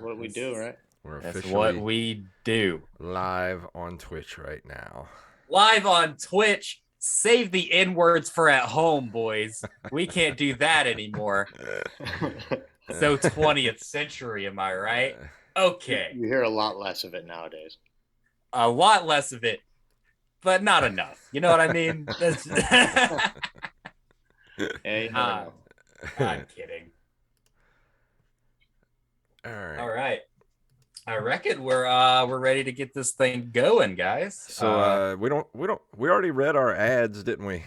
what we do, right? We're That's officially what we do. live on Twitch right now. Live on Twitch. Save the N-words for at home, boys. We can't do that anymore. So 20th century, am I right? Okay. You hear a lot less of it nowadays. A lot less of it, but not enough. You know what I mean? Yeah, you never know. I'm kidding. All right. I reckon we're ready to get this thing going, guys. So we already read our ads, didn't we?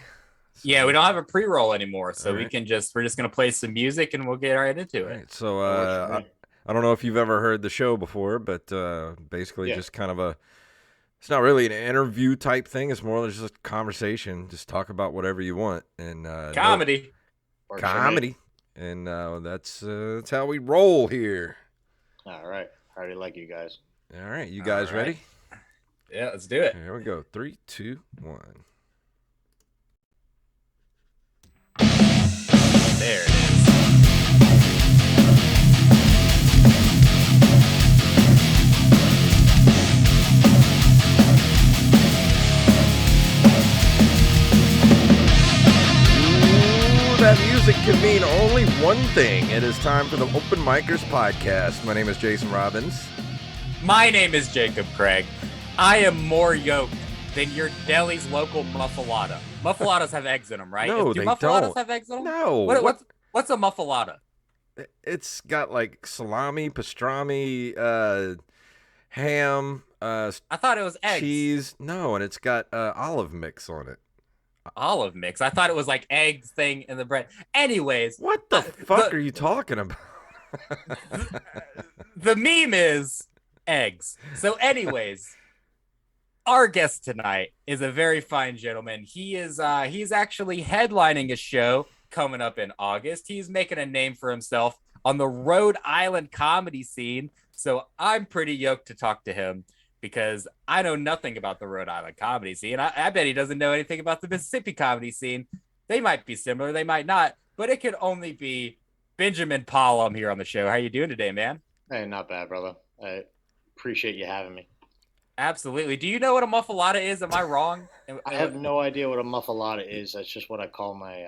So, yeah, we don't have a pre-roll anymore, so right. we're just gonna play some music and we'll get right into it. Right. So I don't know if you've ever heard the show before, but basically just kind of it's not really an interview type thing. It's more just a conversation. Just talk about whatever you want and comedy. And that's how we roll here. All right. I already like you guys. All right, you guys ready? Yeah, let's do it. Here we go. 3, 2, 1. There it is. That music can mean only one thing. It is time for the Open Micers podcast. My name is Jason Robbins. My name is Jacob Craig. I am more yoked than your deli's local muffalata. Muffalatas have eggs in them, right? No, Do they muffalatas don't. have eggs in them? No. What's a muffalata? It's got like salami, pastrami, ham, I thought it was eggs. cheese. No, and it's got olive mix on it. Olive mix. I thought it was like eggs thing in the bread. Anyways, What the fuck are you talking about? The meme is eggs. So anyways, our guest tonight is a very fine gentleman. He's actually headlining a show coming up in August. He's making a name for himself on the Rhode Island comedy scene. So I'm pretty yoked to talk to him because I know nothing about the Rhode Island comedy scene. I bet he doesn't know anything about the Mississippi comedy scene. They might be similar, they might not, but it could only be Benjamin Polom here on the show. How you doing today, man? Hey, not bad, brother. I appreciate you having me. Absolutely. Do you know what a muffalata is? Am I wrong? I have no idea what a muffalata is. That's just what I call my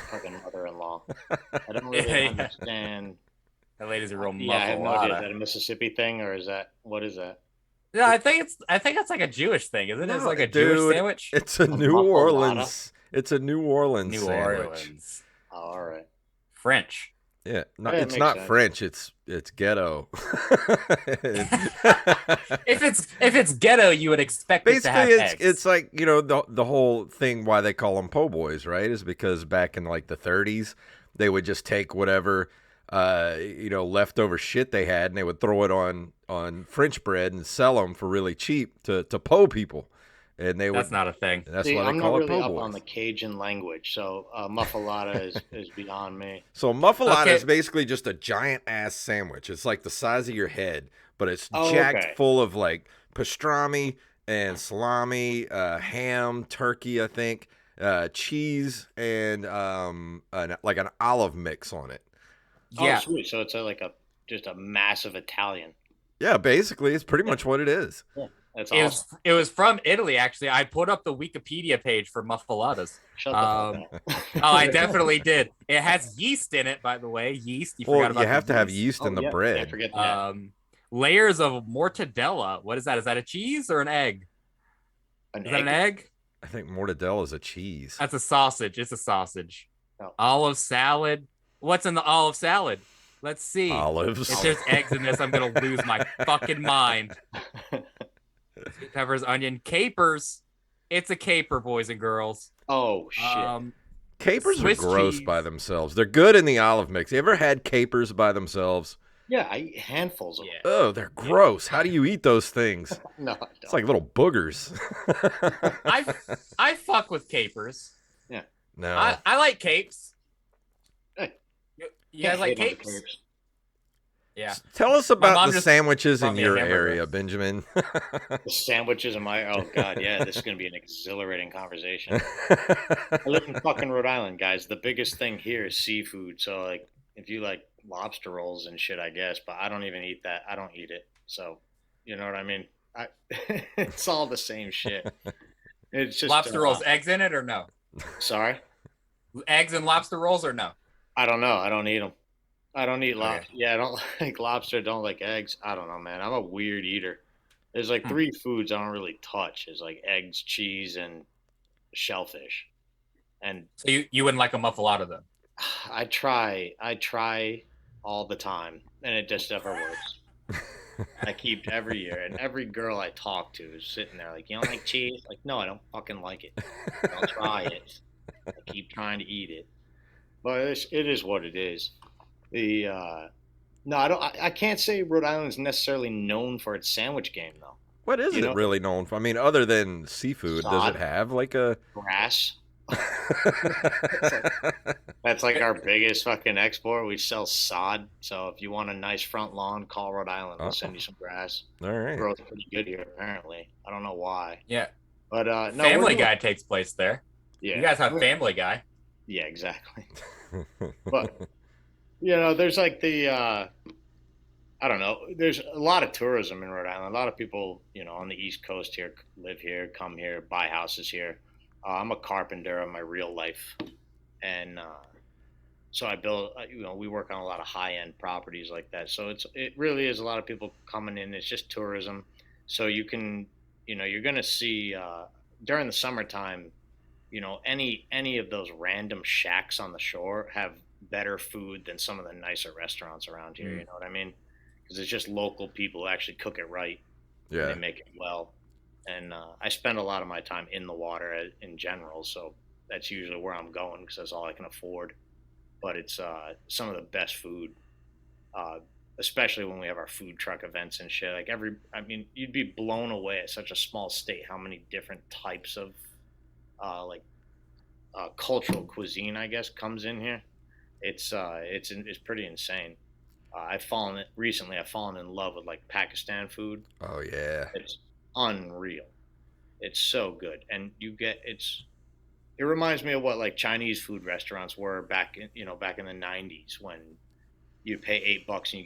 fucking mother-in-law. I don't really understand. That lady's a real muffalata. Yeah, I have no idea. Is that a Mississippi thing or what is that? Yeah, I think it's like a Jewish thing, isn't it? No, it's like a dude, Jewish sandwich. It's a New muffalata? Orleans. It's a New Orleans New sandwich. Orleans. Oh, all right. French. Yeah, Yeah, it it's makes not sense. French. It's ghetto. If it's ghetto, you would expect it to have Basically, eggs. it's like, the whole thing why they call them po' boys, right? Is because back in like the 30s, they would just take whatever leftover shit they had and they would throw it on French bread and sell them for really cheap to po people. And That's not a thing. That's See, why they I'm call not it really po' up boys. on the Cajun language, so muffalata is beyond me. So muffalata Okay. is basically just a giant ass sandwich. It's like the size of your head, but it's Oh, jacked okay. full of like pastrami and salami, ham, turkey, I think, cheese, and like an olive mix on it. Yeah. Oh, sweet. So it's just a massive Italian. Yeah, basically, it's pretty much what it is. Yeah, that's It awesome. was from Italy, actually. I put up the Wikipedia page for muffalatas. Shut the fuck up. Oh, I definitely did. It has yeast in it, by the way. Yeast. You forgot Well, about you have the to have yeast in the Can't bread. forget that. Layers of mortadella. What is that? Is that a cheese or an egg? Is that an egg? I think mortadella is a cheese. That's a sausage. It's a sausage. Oh. Olive salad. What's in the olive salad? Let's see. Olives. If there's eggs in this, I'm gonna lose my fucking mind. Sweet peppers, onion, capers. It's a caper, boys and girls. Oh, shit. Capers Swiss are gross cheese. by themselves. They're good in the olive mix. You ever had capers by themselves? Yeah, I eat handfuls of Yeah. Oh, they're gross. How do you eat those things? them. No, I don't. It's like little boogers. I fuck with capers. No. I like capes. Hey, You guys like hate on the capes? capes. Yeah. Tell us My about mom the just sandwiches bought in me a your hamburger. area, Benjamin. The sandwiches in my oh god, yeah, this is gonna be an exhilarating conversation. I live in fucking Rhode Island, guys. The biggest thing here is seafood. So like, if you like lobster rolls and shit, I guess, but I don't even eat that. I don't eat it. So, you know what I mean? I, it's all the same shit. It's just Lobster rolls, eggs in it or no? Sorry, Eggs and lobster rolls or no? I don't know. I don't eat them. I don't eat Okay. lobster. Yeah, I don't like lobster. Don't like eggs. I don't know, man. I'm a weird eater. There's like three foods I don't really touch. Is like eggs, cheese, and shellfish. And So you wouldn't like a muffalata then? I try all the time, and it just never works. I keep every year, and every girl I talk to is sitting there like, you don't like cheese? Like, no, I don't fucking like it. I'll try it. I keep trying to eat it, but it is what it is. The No, I don't. I can't say Rhode Island is necessarily known for its sandwich game, though. What is You it know, really known for? I mean, other than seafood, does it sod, have like a? grass. That's like our biggest fucking export. We sell sod. So if you want a nice front lawn, call Rhode Island. We'll send you some grass. All right. Grows pretty good here, apparently. I don't know why. Yeah. But no, Family Guy takes place there. Yeah. You guys have Family Guy. Yeah, exactly. But there's like the I don't know. There's a lot of tourism in Rhode Island. A lot of people, on the East Coast here live here, come here, buy houses here. I'm a carpenter in my real life, and so I build. We work on a lot of high-end properties like that. So it really is a lot of people coming in. It's just tourism. So you can, you're gonna see during the summertime, any of those random shacks on the shore have better food than some of the nicer restaurants around here. You know what I mean? Because it's just local people who actually cook it right. And Yeah. they make it well. And I spend a lot of my time in the water in general, so that's usually where I'm going because that's all I can afford. But it's some of the best food, uh, especially when we have our food truck events and shit. Like you'd be blown away at such a small state how many different types of like cultural cuisine, I guess, comes in here. It's pretty insane. I've fallen in love with like Pakistan food. Oh yeah. It's unreal. It's so good, and it reminds me of what like Chinese food restaurants were back in the '90s when you pay $8 and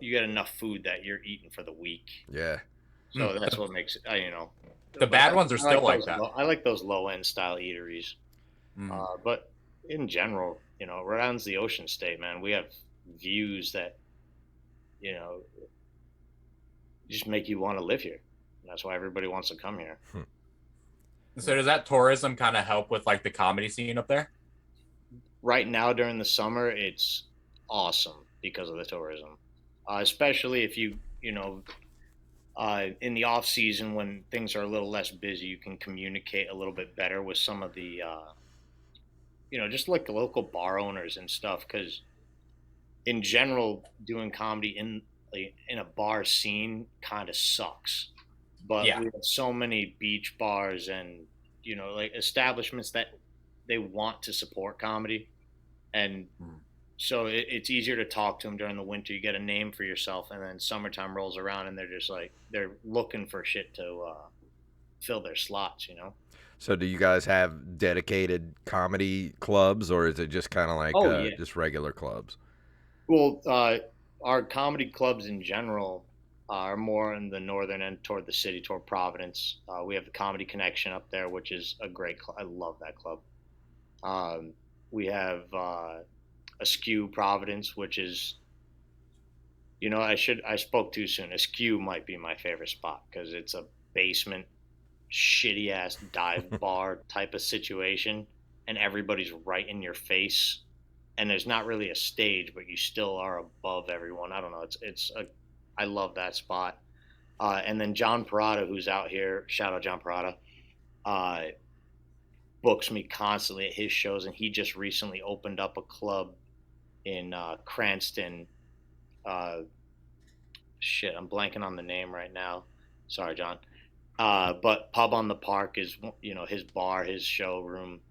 you get enough food that you're eating for the week. Yeah. So that's what makes it. The bad ones are still like that. I like those low end style eateries, but in general, Rhode Island's the ocean state, man. We have views that just make you want to live here. That's why everybody wants to come here. So does that tourism kind of help with like the comedy scene up there? Right now during the summer, it's awesome because of the tourism, especially if in the off season when things are a little less busy, you can communicate a little bit better with some of the, just like the local bar owners and stuff. Because in general, doing comedy in a bar scene kind of sucks. But we have so many beach bars and like establishments that they want to support comedy, and so it's easier to talk to them during the winter. You get a name for yourself, and then summertime rolls around, and they're just like they're looking for shit to fill their slots. So do you guys have dedicated comedy clubs, or is it just kind of like just regular clubs? Well, our comedy clubs in general are more in the northern end toward the city, toward Providence. We have the Comedy Connection up there, which is a great club. I love that club. We have Askew Providence, which is, I spoke too soon. Askew might be my favorite spot because it's a basement, shitty ass dive bar type of situation, and everybody's right in your face. And there's not really a stage, but you still are above everyone. I don't know. I love that spot. And then John Parada, who's out here, shout out John Parada, books me constantly at his shows, and he just recently opened up a club in Cranston. Shit, I'm blanking on the name right now. Sorry, John. But Pub on the Park is his bar, his showroom.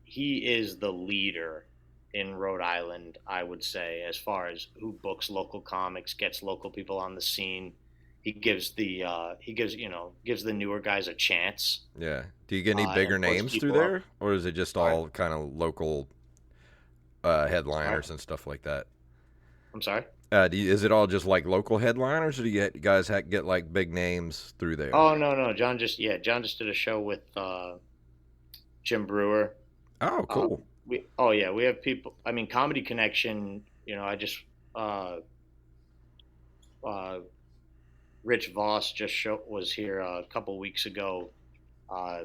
He is the leader in Rhode Island, I would say, as far as who books local comics, gets local people on the scene. He gives the newer guys a chance. Yeah. Do you get any bigger names through there, or is it just all kind of local headliners and stuff like that? I'm sorry. Is it all just like local headliners, or do you guys get like big names through there? Oh no, John just did a show with Jim Brewer. Oh, cool. We have people. I mean, Comedy Connection. I just uh, uh, Rich Voss was here a couple weeks ago. Uh,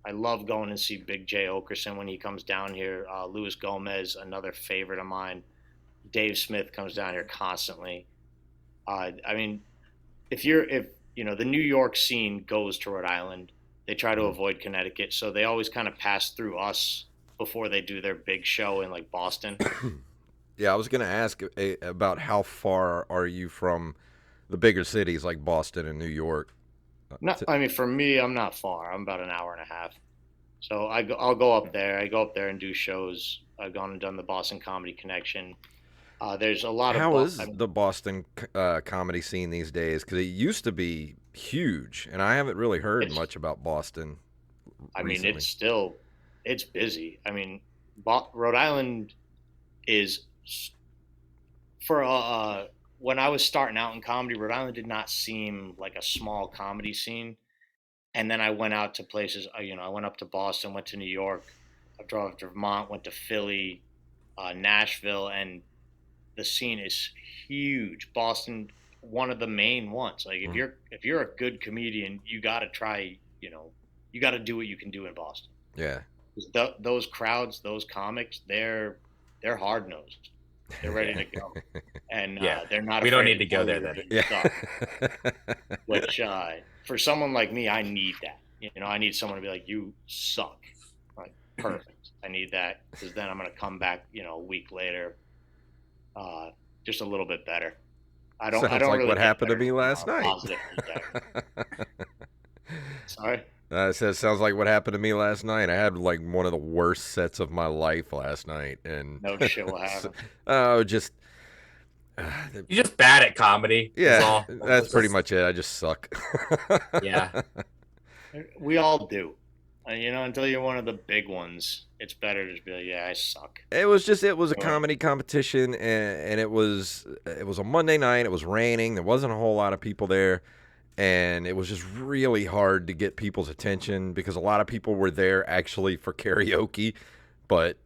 I love going and see Big J Okerson when he comes down here. Luis Gomez, another favorite of mine. Dave Smith comes down here constantly. I mean, if the New York scene goes to Rhode Island, they try to avoid Connecticut, so they always kind of pass through us before they do their big show in like Boston. Yeah, I was gonna ask about how far are you from the bigger cities like Boston and New York? I mean, for me, I'm not far. I'm about an hour and a half. So I'll go up there. I go up there and do shows. I've gone and done the Boston Comedy Connection. There's a lot of. How is the Boston comedy scene these days? Because it used to be huge, and I haven't really heard much about Boston recently. Mean, it's busy. I mean, Rhode Island is for when I was starting out in comedy, Rhode Island did not seem like a small comedy scene. And then I went out to places. I went up to Boston, went to New York, I drove to Vermont, went to Philly, Nashville, and the scene is huge. Boston, one of the main ones. Like if you're a good comedian, you got to try. You got to do what you can do in Boston. Yeah. Those crowds, those comics, they're hard nosed. They're ready to go, and they're not. We don't need to go there then. Yeah. Which for someone like me, I need that. I need someone to be like, "You suck." Like, perfect. I need that because then I'm gonna come back, a week later, just a little bit better. I don't Sounds like really what get happened to better me last on a night. positive feedback. Sorry. It sounds like what happened to me last night. I had like one of the worst sets of my life last night, and No shit will happen. Just You're just bad at comedy. yeah, that's pretty much it. I just suck. Yeah, we all do. Until you're one of the big ones, it's better to just be like, yeah, I suck. It was a comedy competition, and it was a Monday night. It was raining. There wasn't a whole lot of people there. And it was just really hard to get people's attention because a lot of people were there actually for karaoke, but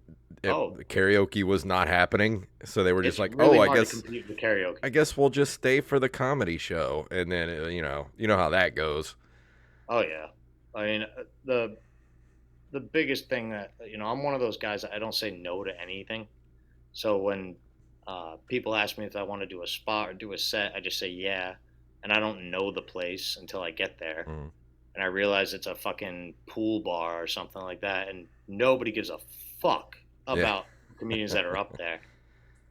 karaoke was not happening. So they were just like, really "Oh, hard to compete with karaoke. I guess we'll just stay for the comedy show." And then you know how that goes. Oh yeah, I mean the biggest thing that I'm one of those guys that I don't say no to anything. So when people ask me if I want to do a spot or do a set, I just say yeah. And I don't know the place until I get there. Mm. And I realize it's a fucking pool bar or something like that. And nobody gives a fuck about comedians that are up there.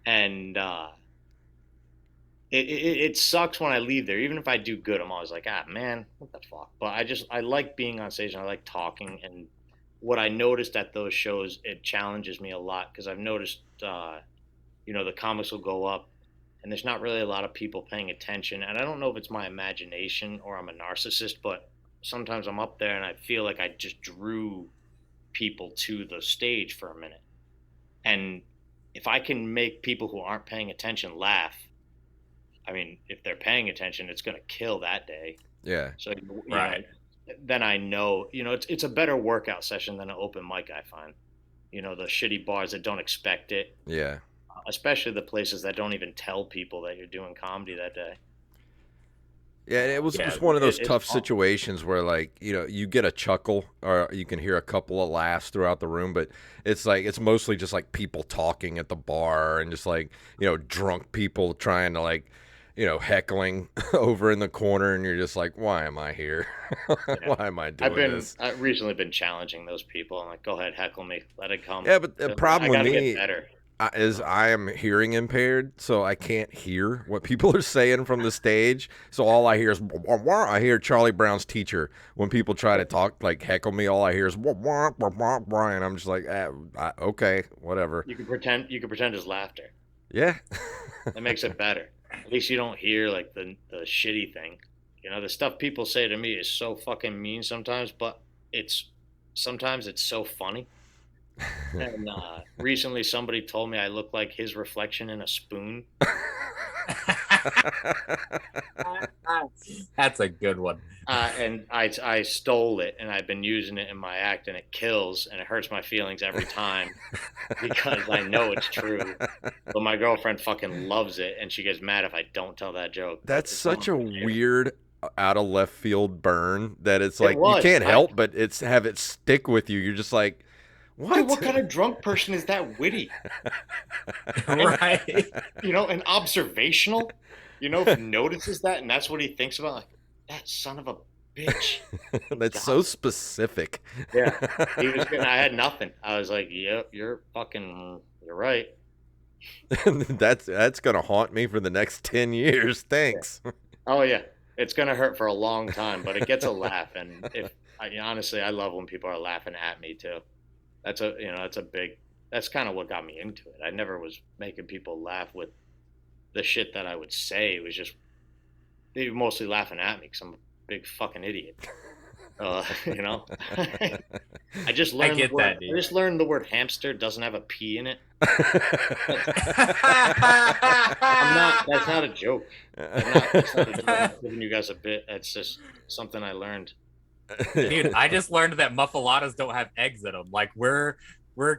And it sucks when I leave there. Even if I do good, I'm always like, man, what the fuck? But I like being on stage and I like talking. And what I noticed at those shows, it challenges me a lot because I've noticed, the comics will go up and there's not really a lot of people paying attention. And I don't know if it's my imagination or I'm a narcissist, but sometimes I'm up there and I feel like I just drew people to the stage for a minute. And if I can make people who aren't paying attention laugh, I mean, if they're paying attention, it's going to kill that day. Yeah. So, then I know, it's a better workout session than an open mic, I find. The shitty bars that don't expect it. Yeah. Especially the places that don't even tell people that you're doing comedy that day. Yeah, it was just one of those tough situations where, like, you get a chuckle or you can hear a couple of laughs throughout the room, but it's mostly just like people talking at the bar and just like, drunk people trying to like, heckling over in the corner, and you're just like, why am I here? Why am I doing this? I've recently been challenging those people. I'm like, go ahead, heckle me, let it come. Yeah, but the problem with me get better. Is I am hearing impaired, so I can't hear what people are saying from the stage. So all I hear is wah, wah. I hear Charlie Brown's teacher when people try to talk, like heckle me. All I hear is wah, wah, wah, wah, wah, and I'm just like, okay, whatever. You can pretend as laughter. Yeah, that makes it better. At least you don't hear like the shitty thing. The stuff people say to me is so fucking mean sometimes, but sometimes it's so funny. And recently, somebody told me I look like his reflection in a spoon. That's a good one. And I stole it, and I've been using it in my act, and it kills, and it hurts my feelings every time because I know it's true. But my girlfriend fucking loves it, and she gets mad if I don't tell that joke. That's such a weird, out of left field burn that it's like was. you can't help but have it stick with you. You're just like, what? Dude, what kind of drunk person is that witty? Right. You know, and observational. You know, if he notices that, and that's what he thinks about, like, that son of a bitch. That's so specific. Yeah, he was good. I had nothing. I was like, "Yep, you're right." That's gonna haunt me for the next 10 years. Thanks. Oh yeah, it's gonna hurt for a long time, but it gets a laugh, and honestly, I love when people are laughing at me too. That's that's kind of what got me into it. I never was making people laugh with the shit that I would say. It was just they were mostly laughing at me because I'm a big fucking idiot. You know, I just learned. I just learned the word hamster doesn't have a P in it. That's not a joke. I'm giving you guys a bit. That's just something I learned. Dude, I just learned that muffalatas don't have eggs in them. Like we're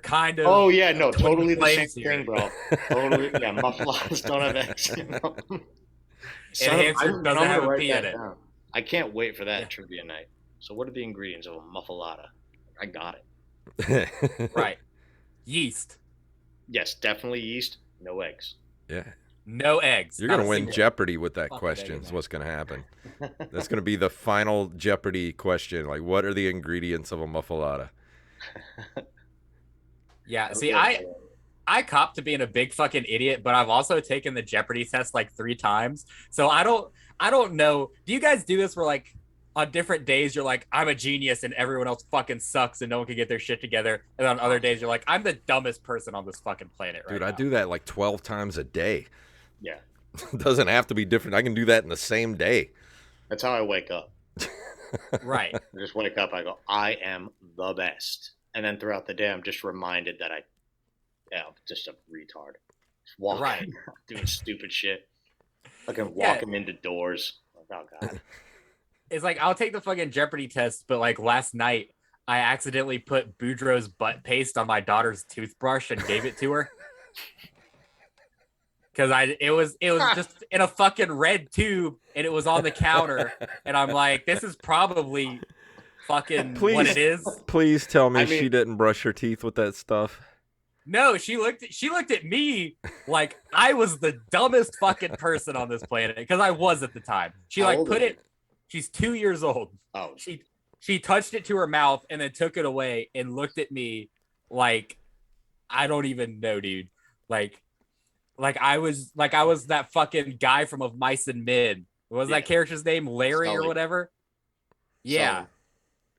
kind of. Oh yeah, no, totally the same thing, bro. Totally, yeah. Muffalatas don't have eggs in them. And hamster doesn't have a P in it. I can't wait for that trivia night. So, what are the ingredients of a muffalata? I got it. Right. Yeast. Yes, definitely yeast. No eggs. Yeah. No eggs. You're going to win Jeopardy with that question is what's going to happen. That's going to be the final Jeopardy question. Like, what are the ingredients of a muffalata? Yeah. See, I cop to being a big fucking idiot, but I've also taken the Jeopardy test like 3 times. So I don't know. Do you guys do this where like on different days you're like, I'm a genius and everyone else fucking sucks and no one can get their shit together, and on other days you're like, I'm the dumbest person on this fucking planet right now? Dude, I do that like 12 times a day. Yeah. It doesn't have to be different. I can do that in the same day. That's how I wake up. Right. I just wake up, I go, I am the best. And then throughout the day I'm just reminded that I'm just a retard. Just walking, right. Doing stupid shit. Fucking walking into doors. Oh god. It's like I'll take the fucking Jeopardy test, but like last night I accidentally put Boudreaux's butt paste on my daughter's toothbrush and gave it to her. Cause it was just in a fucking red tube and it was on the counter, and I'm like, this is probably fucking what it is. Please tell me she didn't brush her teeth with that stuff. No, she looked at me like I was the dumbest fucking person on this planet, because I was at the time. She like put it. She's 2 years old. Oh, she touched it to her mouth and then took it away and looked at me like I don't even know, dude. Like I was that fucking guy from Of Mice and Men. What was that character's name? Larry or whatever? Yeah.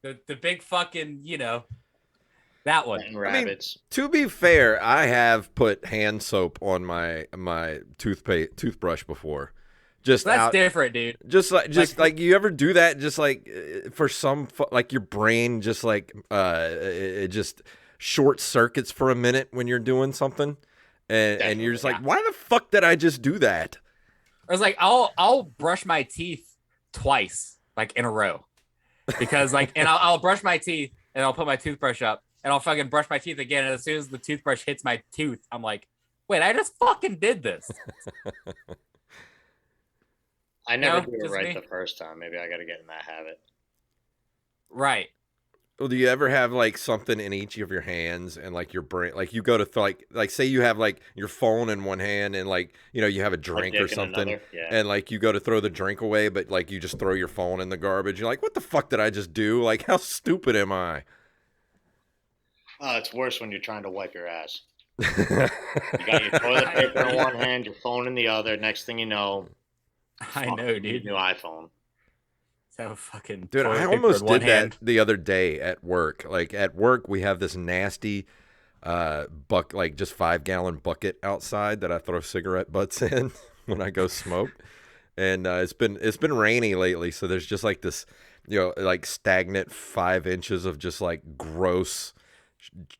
The big fucking, you know, that one. Rabbits. I mean, to be fair, I have put hand soap on my toothbrush before. That's different, dude. Just like you ever do that? Just like for some, like your brain, just like it just short circuits for a minute when you're doing something, and you're just like, why the fuck did I just do that? I was like, I'll brush my teeth twice, like in a row, because like, and I'll brush my teeth and I'll put my toothbrush up and I'll fucking brush my teeth again, and as soon as the toothbrush hits my tooth, I'm like, wait, I just fucking did this. I never do it right the first time. Maybe I got to get in that habit. Right. Well, do you ever have like something in each of your hands and like your brain, like you go to like say you have like your phone in one hand and like, you know, you have a drink or something, and like you go to throw the drink away, but like you just throw your phone in the garbage. You're like, what the fuck did I just do? Like, how stupid am I? It's worse when you're trying to wipe your ass. You got your toilet paper in one hand, your phone in the other. Next thing you know, I know, dude. New iPhone. So fucking. Dude, I almost did that the other day at work. Like at work, we have this nasty like just 5-gallon bucket outside that I throw cigarette butts in when I go smoke. And it's been rainy lately, so there's just like this, you know, like stagnant 5 inches of just like gross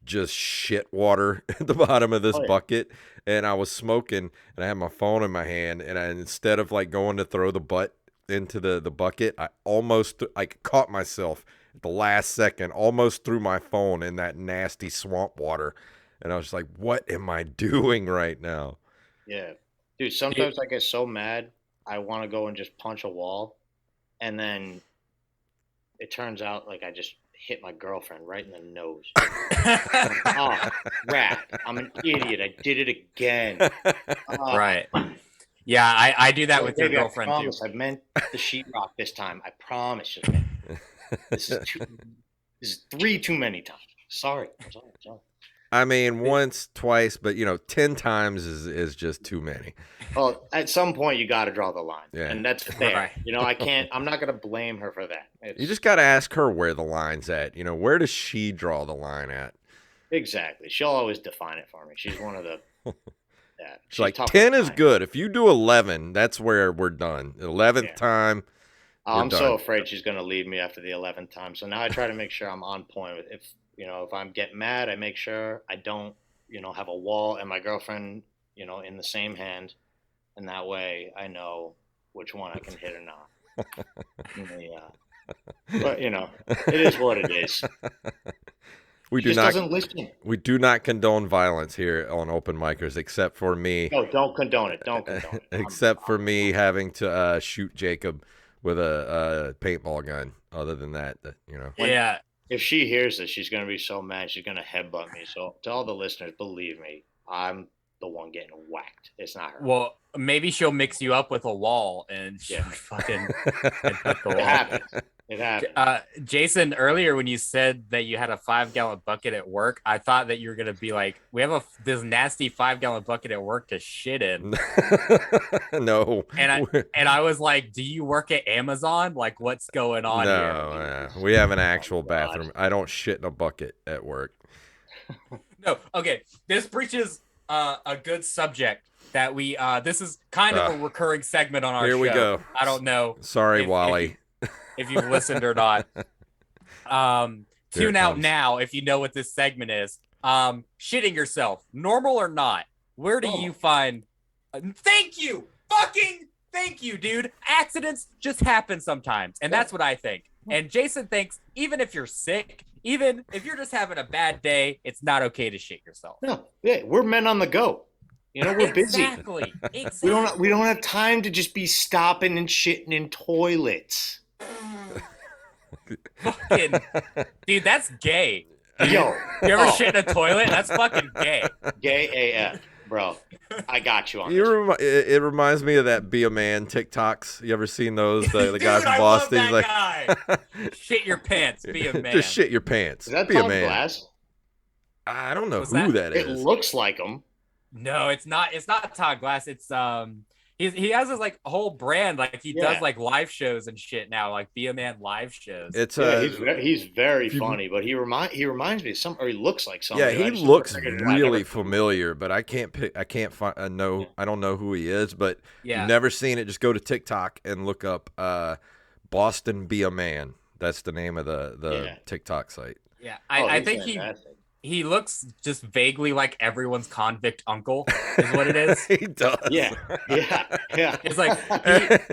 just shit water at the bottom of this Oh, yeah. bucket, and I was smoking, and I had my phone in my hand, and instead of like going to throw the butt into the bucket, I almost caught myself at the last second, almost threw my phone in that nasty swamp water, and I was just like, what am I doing right now? Yeah. Dude, sometimes I get so mad, I want to go and just punch a wall. And then it turns out like I just hit my girlfriend right in the nose. Oh, crap. I'm an idiot. I did it again. Right. Yeah, I do that with your Baby, girlfriend I too. promise. I meant the sheetrock this time. I promise. This is 3 too many times. Sorry. I'm sorry. I mean, once, twice, but 10 times is just too many. Well, at some point you got to draw the line, Yeah. and that's fair. Right. I'm not gonna blame her for that. You just got to ask her where the line's at. Where does she draw the line at? Exactly. She'll always define it for me. She's one of the. Yeah, She's like, tough 10 to is define. good. If you do 11, that's where we're done. 11th time. I'm done. so afraid she's gonna leave me after the 11th time. So now I try to make sure I'm on point with if I'm getting mad, I make sure I don't have a wall and my girlfriend in the same hand, and that way I know which one I can hit or not. Yeah, but it is what it is. We She just doesn't listen. We do not condone violence here on Open Micers, except for me. No, don't condone it. Don't condone it. Except for me having to shoot Jacob with a paintball gun. Other than that, Yeah. If she hears this, she's going to be so mad. She's going to headbutt me. So to all the listeners, believe me, I'm the one getting whacked. It's not her. Well, maybe she'll mix you up with a wall and fucking headbutt the wall. It happens. It happens. Jason, earlier when you said that you had a 5-gallon bucket at work, I thought that you were gonna be like, we have this nasty 5-gallon bucket at work to shit in. No. And I was like, do you work at Amazon? Like, what's going on here? No, we have an actual bathroom. I don't shit in a bucket at work. No, okay. This breaches a good subject that we this is kind of a recurring segment on our show. Here we go. I don't know. Sorry, Wally. If you've listened or not. Tune out now if you know what this segment is. Shitting yourself, normal or not. Where do you find thank you, dude. Accidents just happen sometimes, and that's what I think. And Jason thinks even if you're sick, even if you're just having a bad day, it's not okay to shit yourself. No, yeah, we're men on the go. We're busy. Exactly. We don't have time to just be stopping and shitting in toilets. Fucking dude, that's gay. Yo, you ever shit in a toilet? That's fucking gay. Gay AF, bro. I got you on this. It reminds me of that Be a Man TikToks. You ever seen those? The guy Dude, from I Boston. love He's like, that guy. Shit your pants. Be a man. Just shit your pants. Is that Be a Todd man. Glass? I don't know What's who that? that is. It looks like him. No, it's not. It's not Todd Glass. It's he has his like whole brand. Like he does like live shows and shit now. Like Be a Man live shows. It's he's very funny, but he reminds me of some, or he looks like somebody. Yeah, he looks really familiar, but I can't find. I don't know who he is, but you've never seen it. Just go to TikTok and look up Boston Be a Man. That's the name of the TikTok site. Yeah, I think he looks just vaguely like everyone's convict uncle is what it is. He does. Yeah. It's like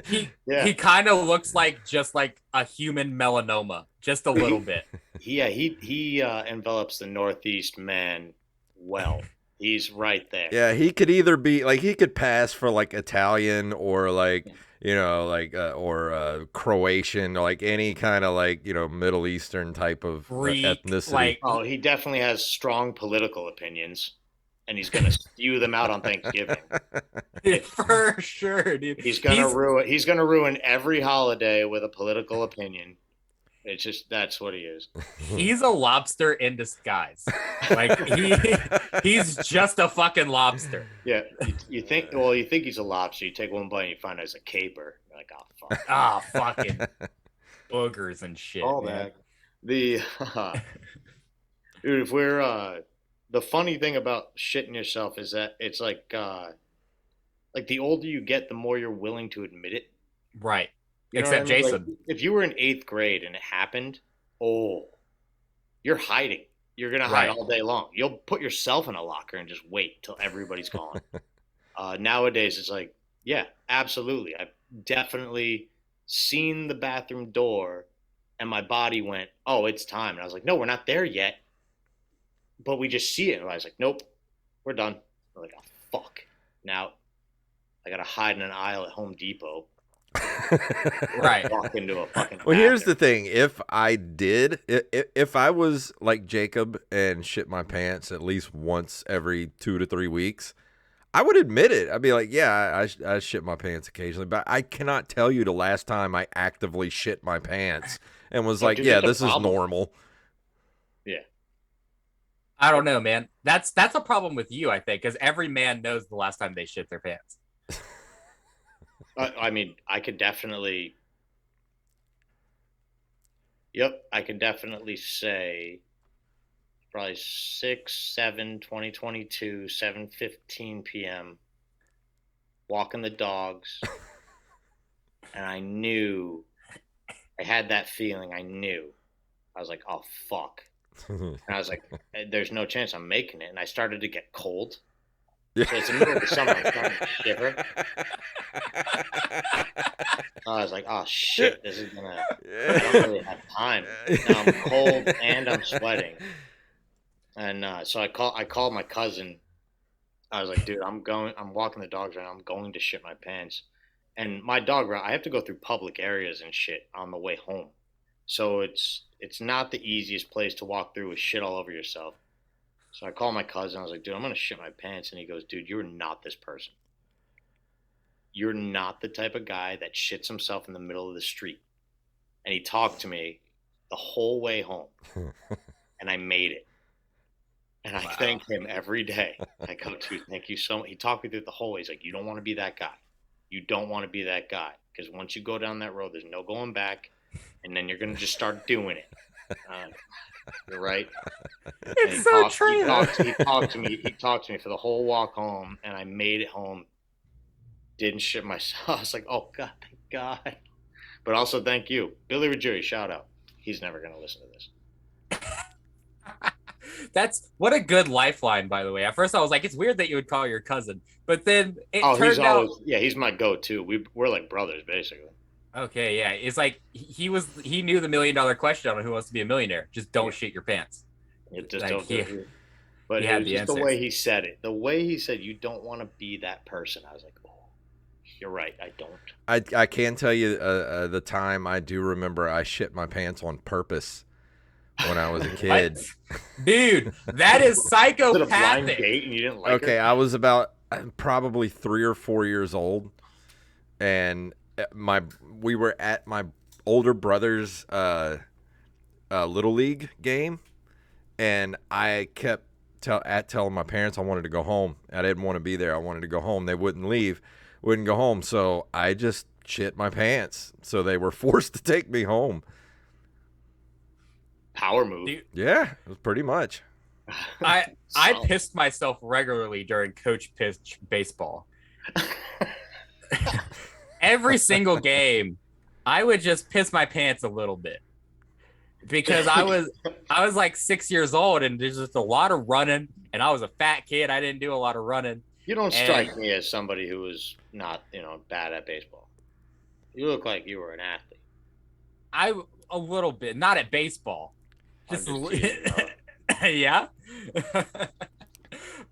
he kind of looks like just like a human melanoma, just a little bit. Yeah, he envelops the Northeast man well. He's right there. Yeah, he could either be like he could pass for like Italian or like or Croatian or like any kind of like Middle Eastern type of Greek, ethnicity. He definitely has strong political opinions, and he's gonna spew them out on Thanksgiving. For sure, dude. He's gonna ruin every holiday with a political opinion. It's just that's what he is. He's a lobster in disguise. Like he's just a fucking lobster. Yeah, you think he's a lobster. You take one bite and you find out it's a caper. You're like, oh fuck. Ah, fucking boogers and shit. All that. Dude, if we're the funny thing about shitting yourself is that it's like the older you get, the more you're willing to admit it. Right. You know Except what I mean? Jason. Like, if you were in 8th grade and it happened, you're hiding. You're gonna hide all day long. You'll put yourself in a locker and just wait till everybody's gone. Nowadays, it's like, yeah, absolutely. I've definitely seen the bathroom door, and my body went, "Oh, it's time." And I was like, "No, we're not there yet." But we just see it, and I was like, "Nope, we're done." I'm like, "Oh fuck!" Now I gotta hide in an aisle at Home Depot. Right. Walk into a fucking. Well, here's the thing: if I was like Jacob and shit my pants at least once every 2 to 3 weeks, I would admit it. I'd be like, yeah, I shit my pants occasionally, but I cannot tell you the last time I actively shit my pants and was like, dude, yeah, that's this a is problem. normal. Yeah. I don't know, man. That's a problem with you, I think, because every man knows the last time they shit their pants. I mean, I could definitely. Yep, I can definitely say probably 6/7/2022, 7:15 p.m. walking the dogs, and I knew I had that feeling. I knew I was like, "Oh fuck," and I was like, "There's no chance I'm making it." And I started to get cold. So it's the middle of the summer. I'm starting to shiver. I was like, "Oh shit, this is gonna." I don't really have time. Now I'm cold and I'm sweating, and so I called my cousin. I was like, "Dude, I'm walking the dogs right now. I'm going to shit my pants." And my dog route, I have to go through public areas and shit on the way home, so it's not the easiest place to walk through with shit all over yourself. So I called my cousin. I was like, "Dude, I'm gonna shit my pants," and he goes, "Dude, you're not this person. You're not the type of guy that shits himself in the middle of the street." And he talked to me the whole way home, and I made it. And I thank him every day. I go, "Dude, thank you so much." He talked me through it the whole way. He's like, "You don't want to be that guy. You don't want to be that guy. Because once you go down that road, there's no going back. And then you're going to just start doing it." You're right. It's so true. He talked to me. He talked to me for the whole walk home, and I made it home. Didn't shit myself. I was like, "Oh God, thank God." But also, thank you, Billy Ruggieri. Shout out. He's never going to listen to this. That's what a good lifeline, by the way. At first, I was like, it's weird that you would call your cousin, but then it turned out. He's my go-to. We're like brothers, basically. Okay, yeah, it's like he knew the $1 million question on Who Wants to Be a Millionaire. Just don't shit your pants. It just like, don't. But it was just the way he said it. The way he said, "You don't want to be that person." I was like, "Oh, you're right. I don't." I can tell you the time I do remember I shit my pants on purpose when I was a kid. Dude, that is psychopathic. Was it a blind date and you didn't like her? I was about probably 3 or 4 years old, and we were at my older brother's little league game, and I kept telling my parents I wanted to go home. I didn't want to be there. I wanted to go home. They wouldn't go home. So I just shit my pants. So they were forced to take me home. Power move. Yeah, it was pretty much. I pissed myself regularly during coach pitch baseball. Every single game, I would just piss my pants a little bit because I was like 6 years old and there's just a lot of running, and I was a fat kid. I didn't do a lot of running. You don't strike me as somebody who was not, bad at baseball. You look like you were an athlete. A little bit, not at baseball. Just yeah.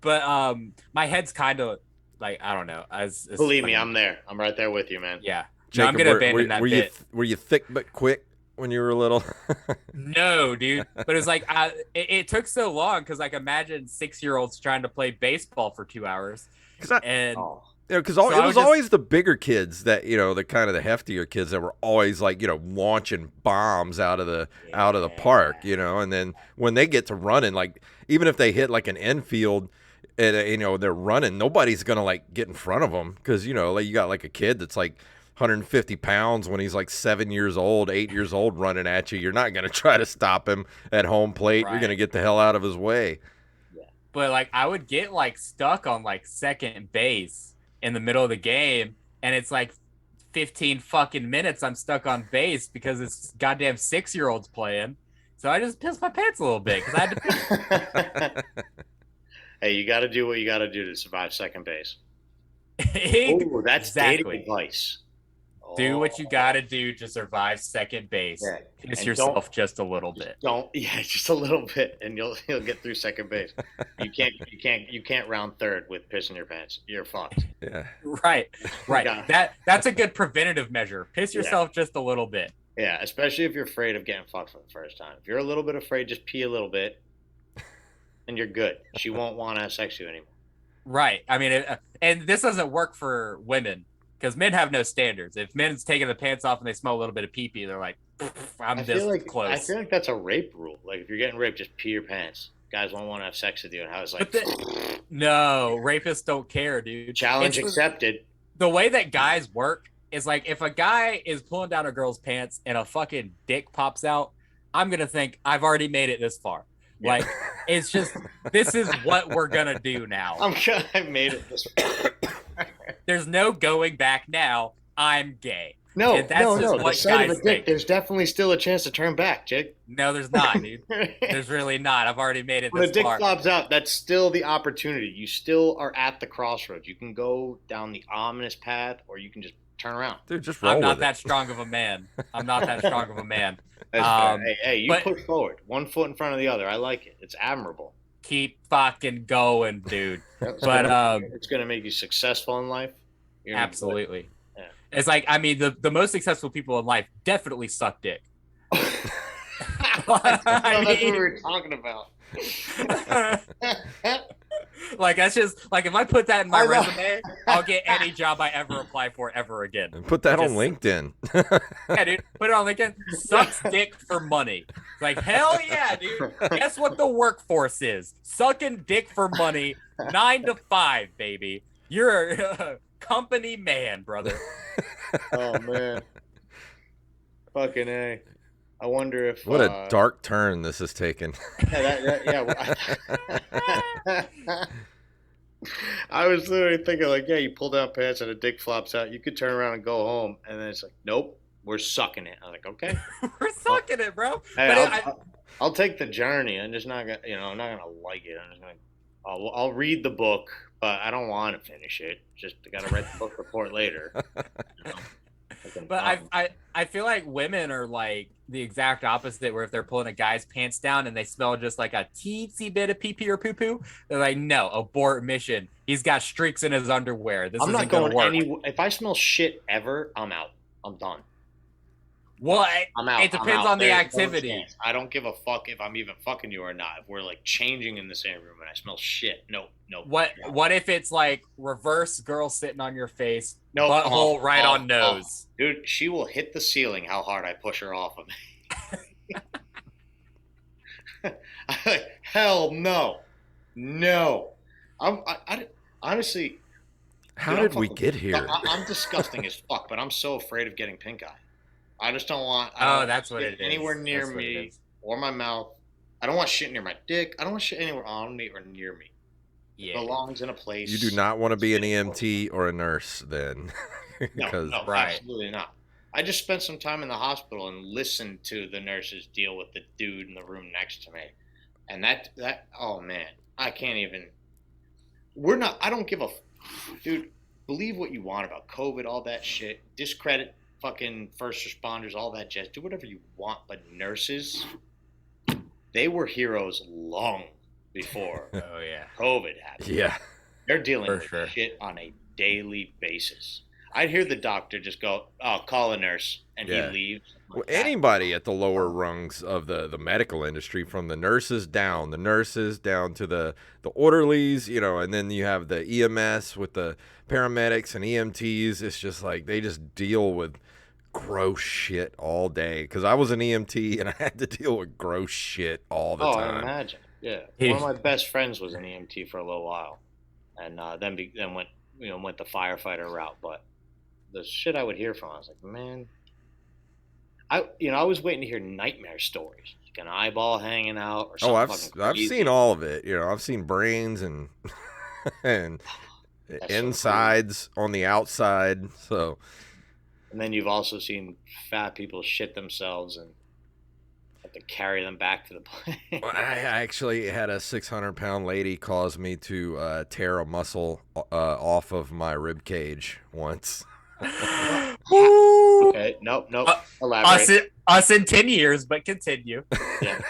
But my head's kind of like, I don't know. Believe me, I'm there. I'm right there with you, man. Yeah. Jacob, no, I'm gonna abandon that bit. Were you thick but quick when you were little? No, dude. But it was like it took so long because like imagine 6-year-olds trying to play baseball for 2 hours. Because it was always the bigger kids that the kind of the heftier kids that were always like launching bombs out of the park, and then when they get to running, like even if they hit like an infield and they're running, nobody's gonna like get in front of them because like you got like a kid that's like 150 pounds when he's like 7 years old, 8 years old running at you. You're not gonna try to stop him at home plate. Right. You're gonna get the hell out of his way. But like I would get like stuck on like second base in the middle of the game, and it's like 15 fucking minutes I'm stuck on base because it's goddamn 6-year-olds playing, So I just pissed my pants a little bit because I had to pee. Hey, you got to do what you got to do to survive second base. Oh, that's dating Exactly. advice. Do what you Oh, got to do to survive second base. yeah. Piss And yourself just a little bit. don't, yeah, just a little bit, and you'll get through second base. You can't round third with pissing your pants. You're fucked. Yeah. Right. That's a good preventative measure. Piss Yeah. yourself just a little bit. Yeah, especially if you're afraid of getting fucked for the first time. If you're a little bit afraid, just pee a little bit, and you're good. She won't want to have sex with you anymore. Right. I mean, and this doesn't work for women because men have no standards. If men's taking the pants off and they smell a little bit of pee-pee, they're like, I'm this close. I feel like that's a rape rule. Like if you're getting raped, just pee your pants. Guys won't want to have sex with you, and I was like, no, rapists don't care, dude. Challenge accepted. The way that guys work is like if a guy is pulling down a girl's pants and a fucking dick pops out, I'm gonna think I've already made it this far. Yeah. Like it's just this is what we're gonna do now. I made it this far. There's no going back now. I'm gay. No. The sight of a dick, there's definitely still a chance to turn back, Jake. No, there's not, dude. There's really not. I've already made it this far. When a dick flops out, that's still the opportunity. You still are at the crossroads. You can go down the ominous path, or you can just turn around. Dude, just roll. I'm not that strong of a man. Hey, you push forward. 1 foot in front of the other. I like it. It's admirable. Keep fucking going, dude. It's gonna make you successful in life. Absolutely. Yeah. It's like, I mean, the most successful people in life definitely suck dick. That's what we were talking about. Like that's just like if I put that in my resume, I'll get any job I ever apply for ever again. And put that on LinkedIn. Yeah, dude. Put it on LinkedIn. Sucks dick for money. Like hell yeah, dude. Guess what the workforce is? Sucking dick for money, 9 to 5, baby. You're a company man, brother. Oh man. Fucking A. I wonder if what a dark turn this has taken. I was literally thinking like, yeah, you pull down pants and a dick flops out. You could turn around and go home, and then it's like, nope, we're sucking it. I'm like, okay, we're sucking it, bro. Hey, I'll take the journey. I'm just not gonna, I'm not gonna like it. I'm just gonna, I'll read the book, but I don't want to finish it. Just I gotta read the book report later. But I feel like women are like the exact opposite, where if they're pulling a guy's pants down and they smell just like a teensy bit of pee-pee or poo-poo, they're like, no, abort mission. He's got streaks in his underwear. This isn't going to work. If I smell shit ever, I'm out. I'm done. Well, I'm out. It depends on the activity. I don't give a fuck if I'm even fucking you or not. If we're like changing in the same room and I smell shit, no. What if it's like reverse girl sitting on your face, butthole right on nose? Dude, she will hit the ceiling how hard I push her off of me. Hell no. No. I honestly. How did we get here? I'm disgusting as fuck, but I'm so afraid of getting pink eye. I just don't want. That's what it is. Anywhere near me or my mouth. I don't want shit near my dick. I don't want shit anywhere on me or near me. Yeah. It belongs in a place. You do not want to be an EMT or a nurse then. No, absolutely not. I just spent some time in the hospital and listened to the nurses deal with the dude in the room next to me. And that oh man, I can't even. I don't give a. Dude, believe what you want about COVID, all that shit. Discredit fucking first responders, all that jazz. Do whatever you want, but nurses, they were heroes long before COVID happened. Yeah. They're dealing with shit on a daily basis. I'd hear the doctor just go, oh, call a nurse, and he leaves. Well, anybody at the lower rungs of the medical industry, from the nurses down to the orderlies, and then you have the EMS with the paramedics and EMTs. It's just like they just deal with gross shit all day. Because I was an EMT and I had to deal with gross shit all the time. I imagine. Yeah. One of my best friends was an EMT for a little while, and then went the firefighter route. But the shit I would hear from, I was like, man. I was waiting to hear nightmare stories, like an eyeball hanging out or something. I've seen all of it. I've seen brains and insides on the outside. So, and then you've also seen fat people shit themselves, and Have to carry them back to the plane. Well, I actually had a 600-pound lady cause me to tear a muscle off of my rib cage once. Okay, nope. Elaborate. Us in 10 years, but continue. Yeah.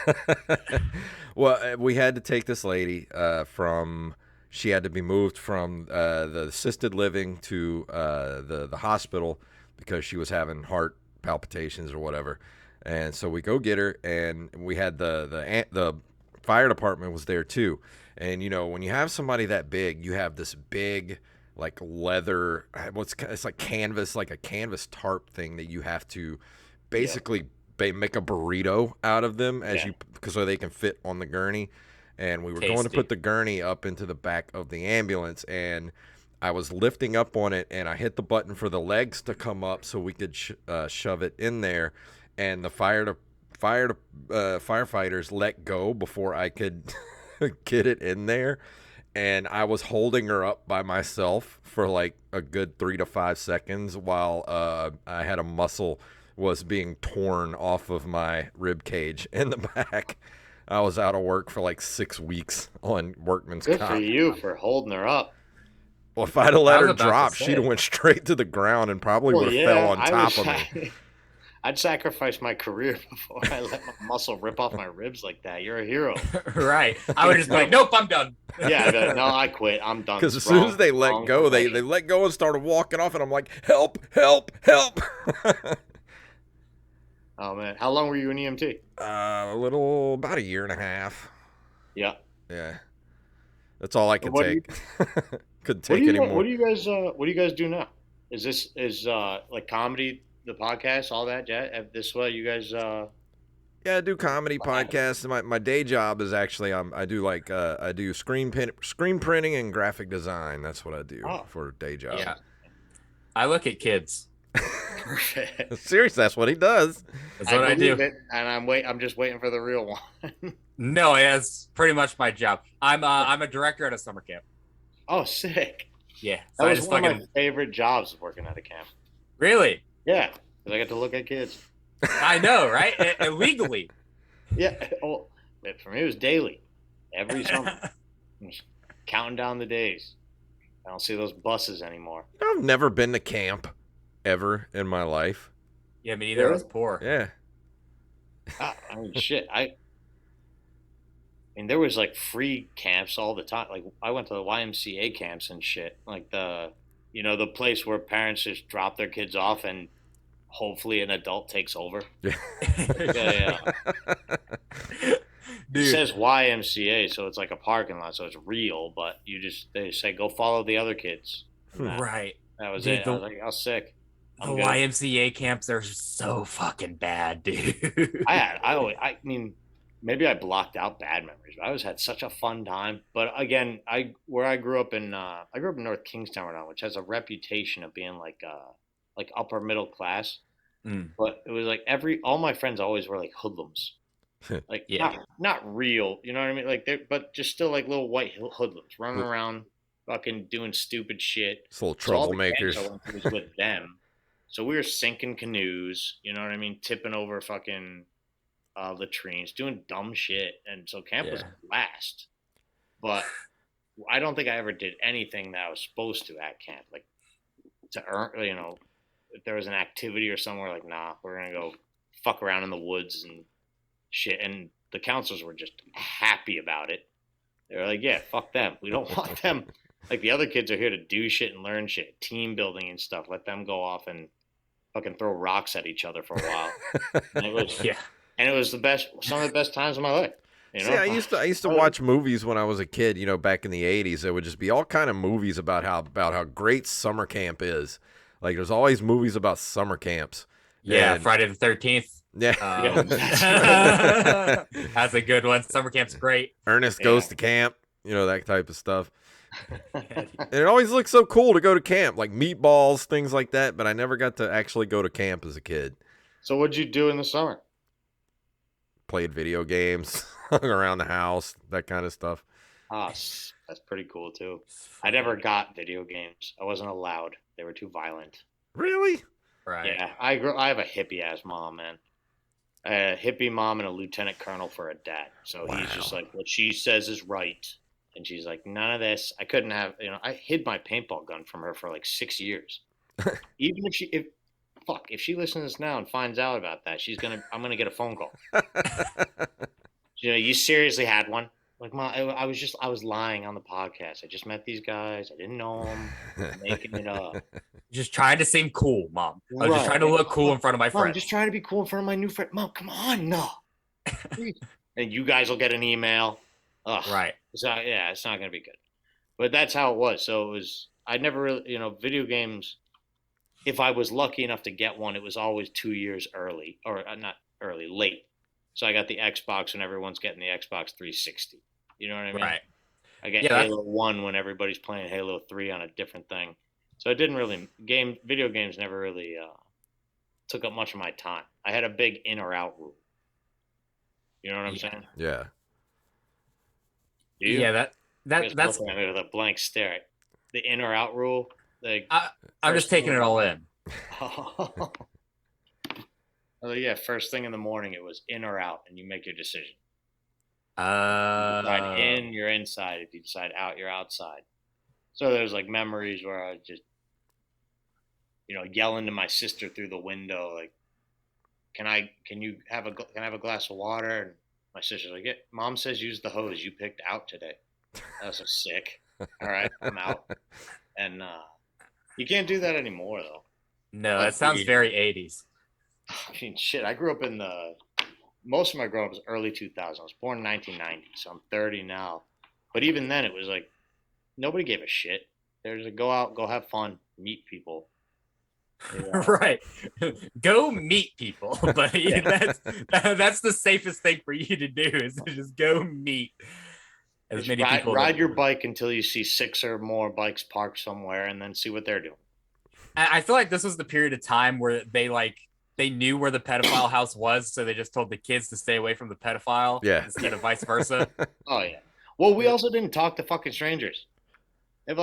Well, we had to take this lady from. She had to be moved from the assisted living to the hospital because she was having heart palpitations or whatever. And so we go get her, and we had the fire department was there too. And you know, when you have somebody that big, you have this big like leather, it's like canvas, like a canvas tarp thing that you have to basically make a burrito out of them so they can fit on the gurney. And we were going to put the gurney up into the back of the ambulance, and I was lifting up on it, and I hit the button for the legs to come up so we could shove it in there. And the firefighters let go before I could get it in there. And I was holding her up by myself for like a good 3 to 5 seconds while I had a muscle was being torn off of my rib cage in the back. I was out of work for like 6 weeks on workman's comp. Good for you for holding her up. Well, if I'd have let her drop, she'd have went straight to the ground and probably would have fell on top of me. I'd sacrifice my career before I let my muscle rip off my ribs like that. You're a hero. Right. I would just be like, nope, I'm done. Yeah, no, I quit. I'm done. Because as soon as they let go, they let go and started walking off, and I'm like, help, help, help. Oh, man. How long were you in EMT? About a year and a half. Yeah. Yeah. That's all I could take. Couldn't take anymore. What do you guys do now? Is like comedy, the podcast, all that? Yeah. This way you guys Yeah, I do comedy podcasts. My day job is actually I do screen printing and graphic design. That's what I do for a day job. Yeah. I look at kids. Seriously, that's what he does. That's what I do. And I'm just waiting for the real one. No, that's pretty much my job. I'm a director at a summer camp. Oh, sick. Yeah. So that was one of my favorite jobs, working at a camp. Really? Yeah, because I got to look at kids. I know, right? Illegally. Yeah. Well, for me, it was daily. Every summer. I'm just counting down the days. I don't see those buses anymore. I've never been to camp ever in my life. Yeah, me neither. I was poor. Yeah. I mean, shit. I mean, there was like free camps all the time. Like, I went to the YMCA camps and shit. Like the place where parents just drop their kids off and hopefully an adult takes over. Yeah. It says YMCA, so it's like a parking lot, so it's real. But they say go follow the other kids. Right. That was it. I was like, I was sick. The YMCA camps are so fucking bad, dude. I mean, maybe I blocked out bad memories, but I always had such a fun time. But again, I grew up in North Kingstown, Rhode Island, which has a reputation of being like upper middle class. But it was like all my friends always were like hoodlums. Like, not real, you know what I mean? Like, but just still like little white hoodlums running around, fucking doing stupid shit. It's little troublemakers. So I was with them. So we were sinking canoes, you know what I mean? Tipping over fucking latrines, doing dumb shit. And so camp was a blast. But I don't think I ever did anything that I was supposed to at camp. Like, to earn, if there was an activity or somewhere, like, nah, we're going to go fuck around in the woods and shit. And the counselors were just happy about it. They were like, yeah, fuck them. We don't want them. Like, the other kids are here to do shit and learn shit, team building and stuff. Let them go off and fucking throw rocks at each other for a while. And it was and it was some of the best times of my life. You know? See, I used to watch movies when I was a kid. Back in the '80s, there would just be all kind of movies about how great summer camp is. Like, there's always movies about summer camps. Yeah, and Friday the 13th. Yeah. That's a good one. Summer camp's great. Ernest Goes to Camp, that type of stuff. And it always looks so cool to go to camp, like meatballs, things like that, but I never got to actually go to camp as a kid. So what'd you do in the summer? Played video games, hung around the house, that kind of stuff. That's pretty cool too. I never got video games. I wasn't allowed. They were too violent. Really? Right. Yeah. I have a hippie ass mom, man. a hippie mom and a lieutenant colonel for a dad. So he's just like, what she says is right. And she's like, none of this. I couldn't have, I hid my paintball gun from her for like 6 years. Even if she listens to this now and finds out about that, I'm gonna get a phone call. You seriously had one? Like, Mom, I was lying on the podcast. I just met these guys. I didn't know them. I'm making it up. Just trying to seem cool, Mom. I was just trying to look cool in front of my friends. I'm just trying to be cool in front of my new friend. Mom, come on, no. And you guys will get an email. Ugh. Right. It's not going to be good. But that's how it was. So I never really, video games, if I was lucky enough to get one, it was always 2 years early, or not early, late. So I got the Xbox when everyone's getting the Xbox 360. You know what I mean? Right. I get Halo 1 when everybody's playing Halo 3 on a different thing. So it didn't really, video games never really took up much of my time. I had a big in or out rule. You know what I'm saying? Yeah. Yeah, that's looking at me with a blank stare. The in or out rule. I'm just taking it all in. Oh yeah, first thing in the morning it was in or out, and you make your decision. If you decide in, you're inside. If you decide out, you're outside. So there's like memories where I just, yelling to my sister through the window, like, can you have a glass of water? And my sister's like, yeah, Mom says use the hose. You picked out today. That was so sick. All right, I'm out. And you can't do that anymore, though. No, that sounds very 80s. I mean, shit, I grew up most of my growing up was early 2000s. I was born in 1990, so I'm 30 now. But even then, it was like, nobody gave a shit. There's a go out, go have fun, meet people. Yeah. Right. Go meet people. But that's the safest thing for you to do is to just go meet as many people. Ride your bike until you see 6 or more bikes parked somewhere and then see what they're doing. I feel like this was the period of time where they knew where the pedophile house was, so they just told the kids to stay away from the pedophile instead of vice versa. Oh, yeah. Well, we also didn't talk to fucking strangers. If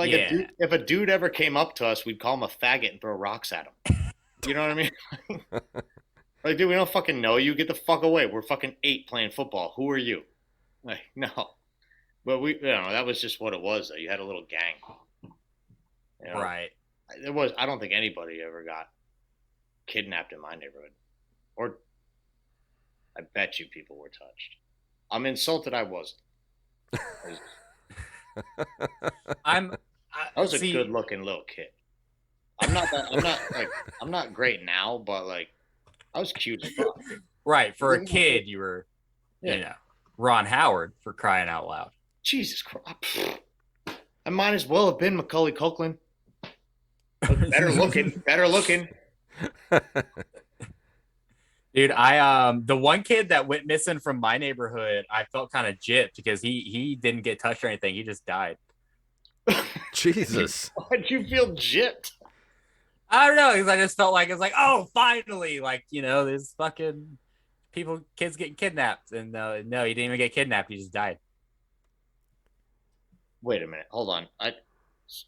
a dude ever came up to us, we'd call him a faggot and throw rocks at him. You know what I mean? Like, dude, we don't fucking know you. Get the fuck away. We're fucking 8 playing football. Who are you? Like, no. But that was just what it was, though. You had a little gang. Right. I don't think anybody ever got kidnapped in my neighborhood. Or I bet you people were touched. I'm insulted I wasn't. I was a good looking little kid. I'm not great now, but like I was cute as fuck. Right. For a kid, you were Ron Howard, for crying out loud. Jesus Christ. I might as well have been Macaulay Culkin. Better looking. Dude, the one kid that went missing from my neighborhood, I felt kind of gypped because he didn't get touched or anything. He just died. Jesus. Why'd you feel gypped? I don't know, because I just felt like it's like, oh, finally, like, there's fucking kids getting kidnapped, and no, he didn't even get kidnapped. He just died. Wait a minute, hold on.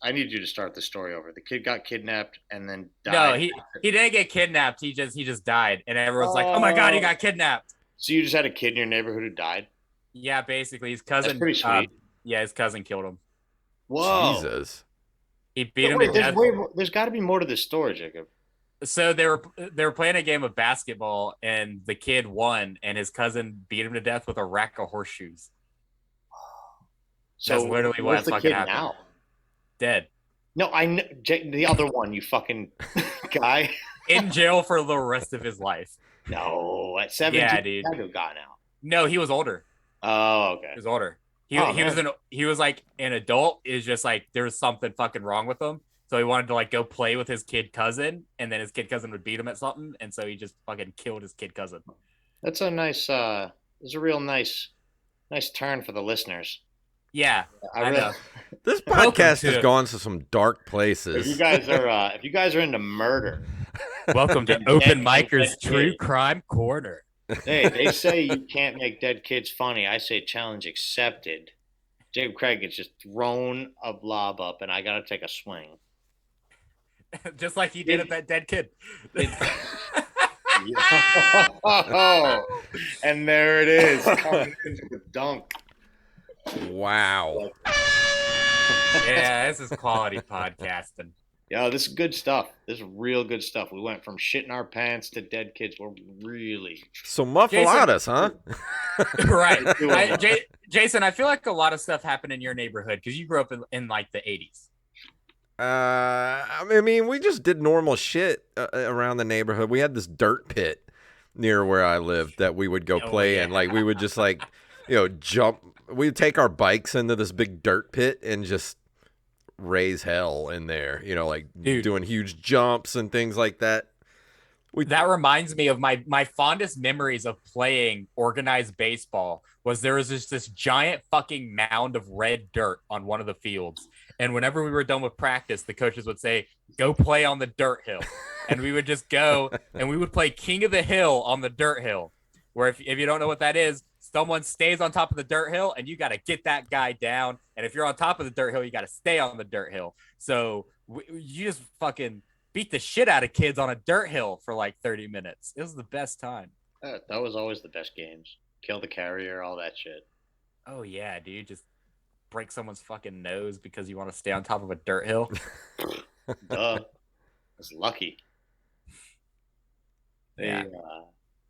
I need you to start the story over. The kid got kidnapped and then died. No, he didn't get kidnapped. He just died, and everyone's like, "Oh my god, he got kidnapped!" So you just had a kid in your neighborhood who died? Yeah, basically, his cousin. That's pretty sweet. His cousin killed him. Whoa! Jesus. He beat him to death. There's got to be more to this story, Jacob. So they were playing a game of basketball, and the kid won, and his cousin beat him to death with a rack of horseshoes. So that's literally what fucking happened. Now? Dead. No, I know the other one, you fucking guy. In jail for the rest of his life. No, at 17, yeah, dude. He had to have gotten out. No, he was older. Oh, okay. He was older. He was like an adult. Is just like there was something fucking wrong with him, so he wanted to like go play with his kid cousin, and then his kid cousin would beat him at something, and so he just fucking killed his kid cousin. That's a nice. It's a real nice turn for the listeners. Yeah, I know. This podcast has gone to some dark places. If you guys are into murder, welcome to Open Micers True Crime Corner. Hey, they say you can't make dead kids funny. I say challenge accepted. Jacob Craig has just thrown a blob up, and I got to take a swing. Just like he did at that dead kid. Oh, and there it is, coming into the dunk. Wow. Yeah, this is quality podcasting. Yo, this is good stuff. This is real good stuff. We went from shitting our pants to dead kids. We're really So muffalatas, huh? Right. Jason, I feel like a lot of stuff happened in your neighborhood because you grew up in like the 80s. I mean, we just did normal shit around the neighborhood. We had this dirt pit near where I lived that we would go play in. Like, we would just jump. We'd take our bikes into this big dirt pit and just raise hell in there. Doing huge jumps and things like that. That reminds me of my fondest memories of playing organized baseball. There was this giant fucking mound of red dirt on one of the fields. And whenever we were done with practice, the coaches would say, go play on the dirt hill. And we would just go and we would play King of the Hill on the dirt hill, where if you don't know what that is, someone stays on top of the dirt hill and you got to get that guy down. And if you're on top of the dirt hill, you got to stay on the dirt hill. So you just fucking beat the shit out of kids on a dirt hill for like 30 minutes. It was the best time. That was always the best games. Kill the carrier, all that shit. Oh, yeah, dude. Just break someone's fucking nose because you want to stay on top of a dirt hill. Duh. It's lucky. Yeah.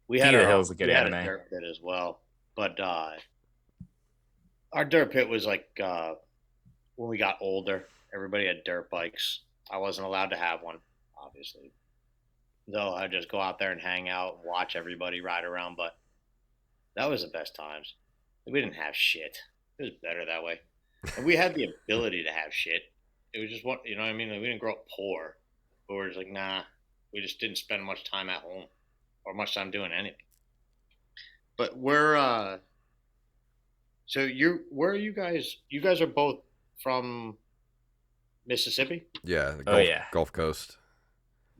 We had King of the Hill's a good anime. Had a dirt pit as well. But our dirt pit was like when we got older, everybody had dirt bikes. I wasn't allowed to have one, obviously. Though I'd just go out there and hang out and watch everybody ride around. But that was the best times. We didn't have shit. It was better that way. And we had the ability to have shit. It was just what, you know what I mean? Like, we didn't grow up poor. But we were just like, nah. We just didn't spend much time at home or much time doing anything. But where are you guys? You guys are both from Mississippi? Yeah. Gulf Coast.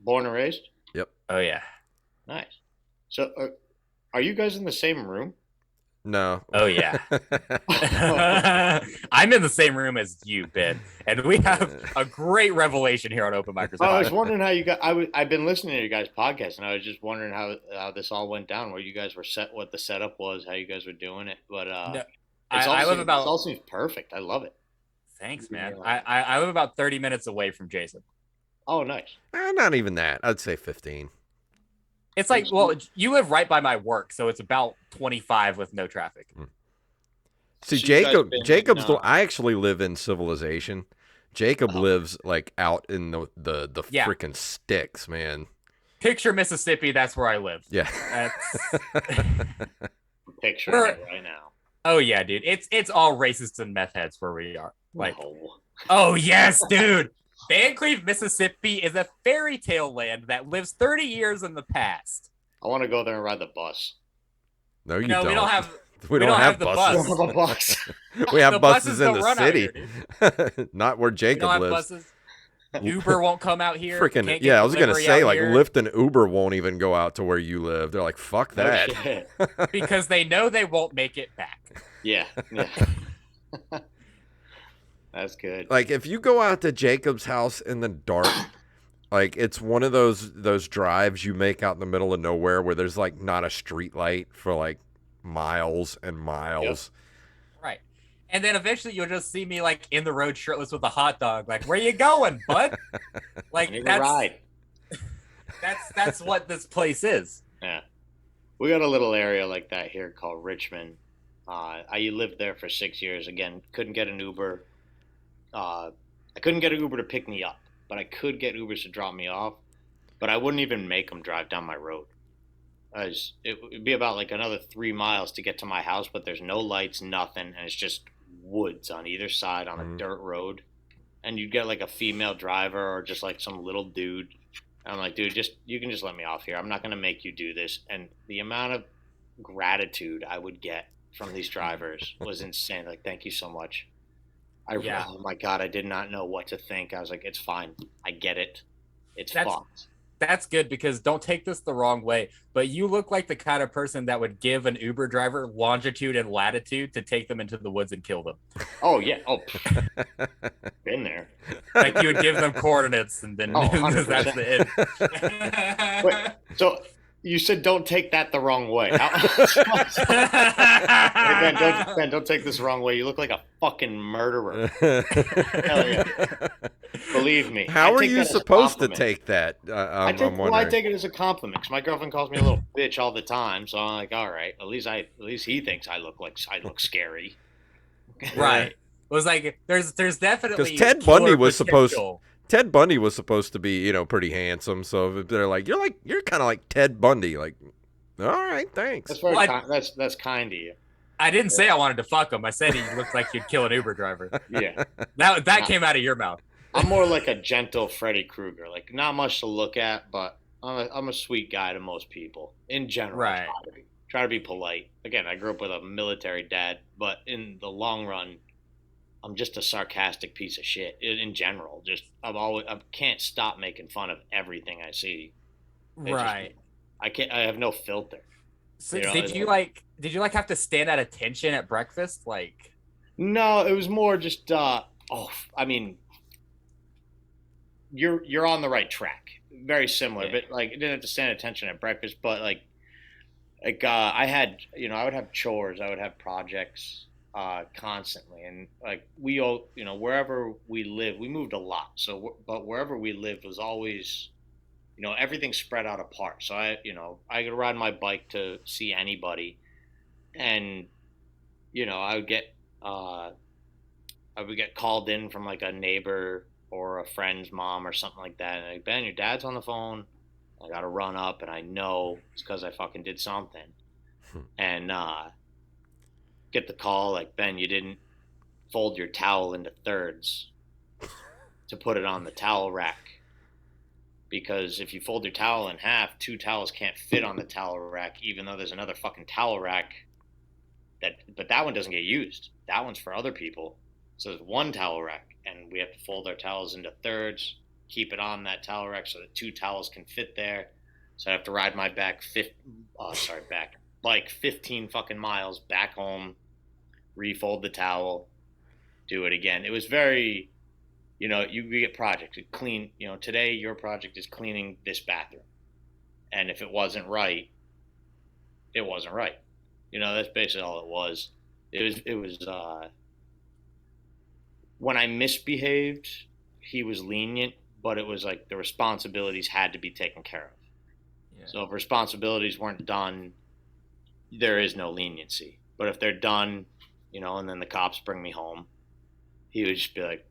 Born and raised? Yep. Oh, yeah. Nice. So are you guys in the same room? No. Oh, yeah. I'm in the same room as you, Ben. And we have a great revelation here on Open Microsoft. I was wondering how you got. I've been listening to your guys' podcast, and I was just wondering how this all went down, where you guys were set, what the setup was, how you guys were doing it. But No, I live about. It all seems perfect. I love it. Thanks, man. Yeah. I live about 30 minutes away from Jason. Oh, nice. Not even that. I'd say 15. It's like, well, you live right by my work, so it's about 25 with no traffic. See, I actually live in civilization. Jacob lives like out in the freaking sticks, man. Picture Mississippi, that's where I live. Yeah. Picture it right now. Oh yeah, dude. It's all racists and meth heads where we are. Like, no. Oh yes, dude. Vancouver, Mississippi is a fairy tale land that lives 30 years in the past. I want to go there and ride the bus. No, you don't. We don't have. We don't have buses. We don't have a bus. We have buses in the city, not where Jacob we don't have lives. Buses. Uber won't come out here. Freaking yeah! I was gonna say like Lyft and Uber won't even go out to where you live. They're like, fuck that, because they know they won't make it back. Yeah. That's good. Like if you go out to Jacob's house in the dark, like it's one of those drives you make out in the middle of nowhere where there's like not a street light for like miles and miles. Yep. Right. And then eventually you'll just see me like in the road shirtless with a hot dog. Like, where you going, bud? Like that's what this place is. Yeah. We got a little area like that here called Richmond. I lived there for 6 years. Again, couldn't get an Uber. I couldn't get an Uber to pick me up, but I could get Ubers to drop me off. But I wouldn't even make them drive down my road. It would be about like another 3 miles to get to my house, but there's no lights, nothing, and it's just woods on either side on a dirt road. And you'd get like a female driver or just like some little dude. And I'm like, dude, you can just let me off here. I'm not going to make you do this. And the amount of gratitude I would get from these drivers was insane. Like, thank you so much. Oh my God, I did not know what to think. I was like, it's fine. I get it. It's fucked. That's good, because don't take this the wrong way, but you look like the kind of person that would give an Uber driver longitude and latitude to take them into the woods and kill them. Oh, yeah. Oh, been there. Like you would give them coordinates and then that's the end. Wait, so You said don't take that the wrong way. Hey, Ben, don't take this the wrong way. You look like a fucking murderer. Hell yeah. Believe me. I How are take you that as a supposed to compliment. take that? I I'm take well, I wondering. take it as a compliment because my girlfriend calls me a little bitch all the time. So I'm like, all right, at least he thinks I look scary. Right. It was like there's Because definitely killer potential. Ted Bundy was supposed to be, pretty handsome. So if they're like, you're kind of like Ted Bundy. Like, all right, thanks. That's very Well, kind. That's kind of you. I didn't say I wanted to fuck him. I said he looked like you'd kill an Uber driver. Yeah. That came out of your mouth. I'm more like a gentle Freddy Krueger. Like not much to look at, but I'm a sweet guy to most people in general. Right. Try to be polite. Again, I grew up with a military dad, but in the long run, I'm just a sarcastic piece of shit in general. Just I can't stop making fun of everything I see. Right. I have no filter. So did you like have to stand at attention at breakfast? Like No, it was more just I mean, you're on the right track. Very similar, Yeah. but like I didn't have to stand attention at breakfast, but I had I would have chores, I would have projects constantly, and like we all wherever we live, we moved a lot. So but wherever we lived was always everything spread out apart. So I could ride my bike to see anybody, and I would get called in from like a neighbor or a friend's mom or something like that. And like, Ben, your dad's on the phone. I got to run up, and I know it's because I fucking did something. And get the call like, Ben, you didn't fold your towel into thirds to put it on the towel rack. Because if you fold your towel in half, two towels can't fit on the towel rack, even though there's another fucking towel rack but that one doesn't get used. That one's for other people. So there's one towel rack, and we have to fold our towels into thirds, keep it on that towel rack so that two towels can fit there. So I have to ride my bike 15 fucking miles back home, refold the towel, do it again. It was very, you get projects, clean. Today your project is cleaning this bathroom, and if it wasn't right, it wasn't right. That's basically all it was. It was when I misbehaved, he was lenient, but it was like the responsibilities had to be taken care of. Yeah. So if responsibilities weren't done, there is no leniency. But if they're done, and then the cops bring me home, he would just be like,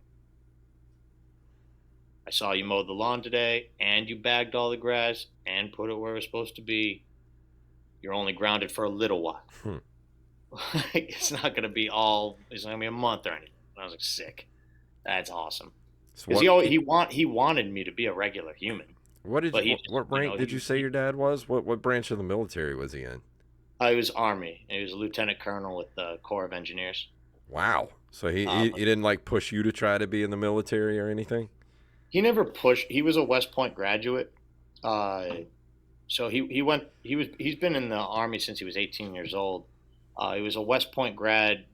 I saw you mowed the lawn today, and you bagged all the grass, and put it where it was supposed to be. You're only grounded for a little while. It's not going to be it's not going to be a month or anything. And I was like, sick. That's awesome. Because he wanted me to be a regular human. What rank did you say your dad was? What branch of the military was he in? He was Army. He was a lieutenant colonel with the Corps of Engineers. Wow. So he didn't like push you to try to be in the military or anything? He never pushed. He was a West Point graduate. So he's been in the Army since he was 18 years old. He was a West Point grad.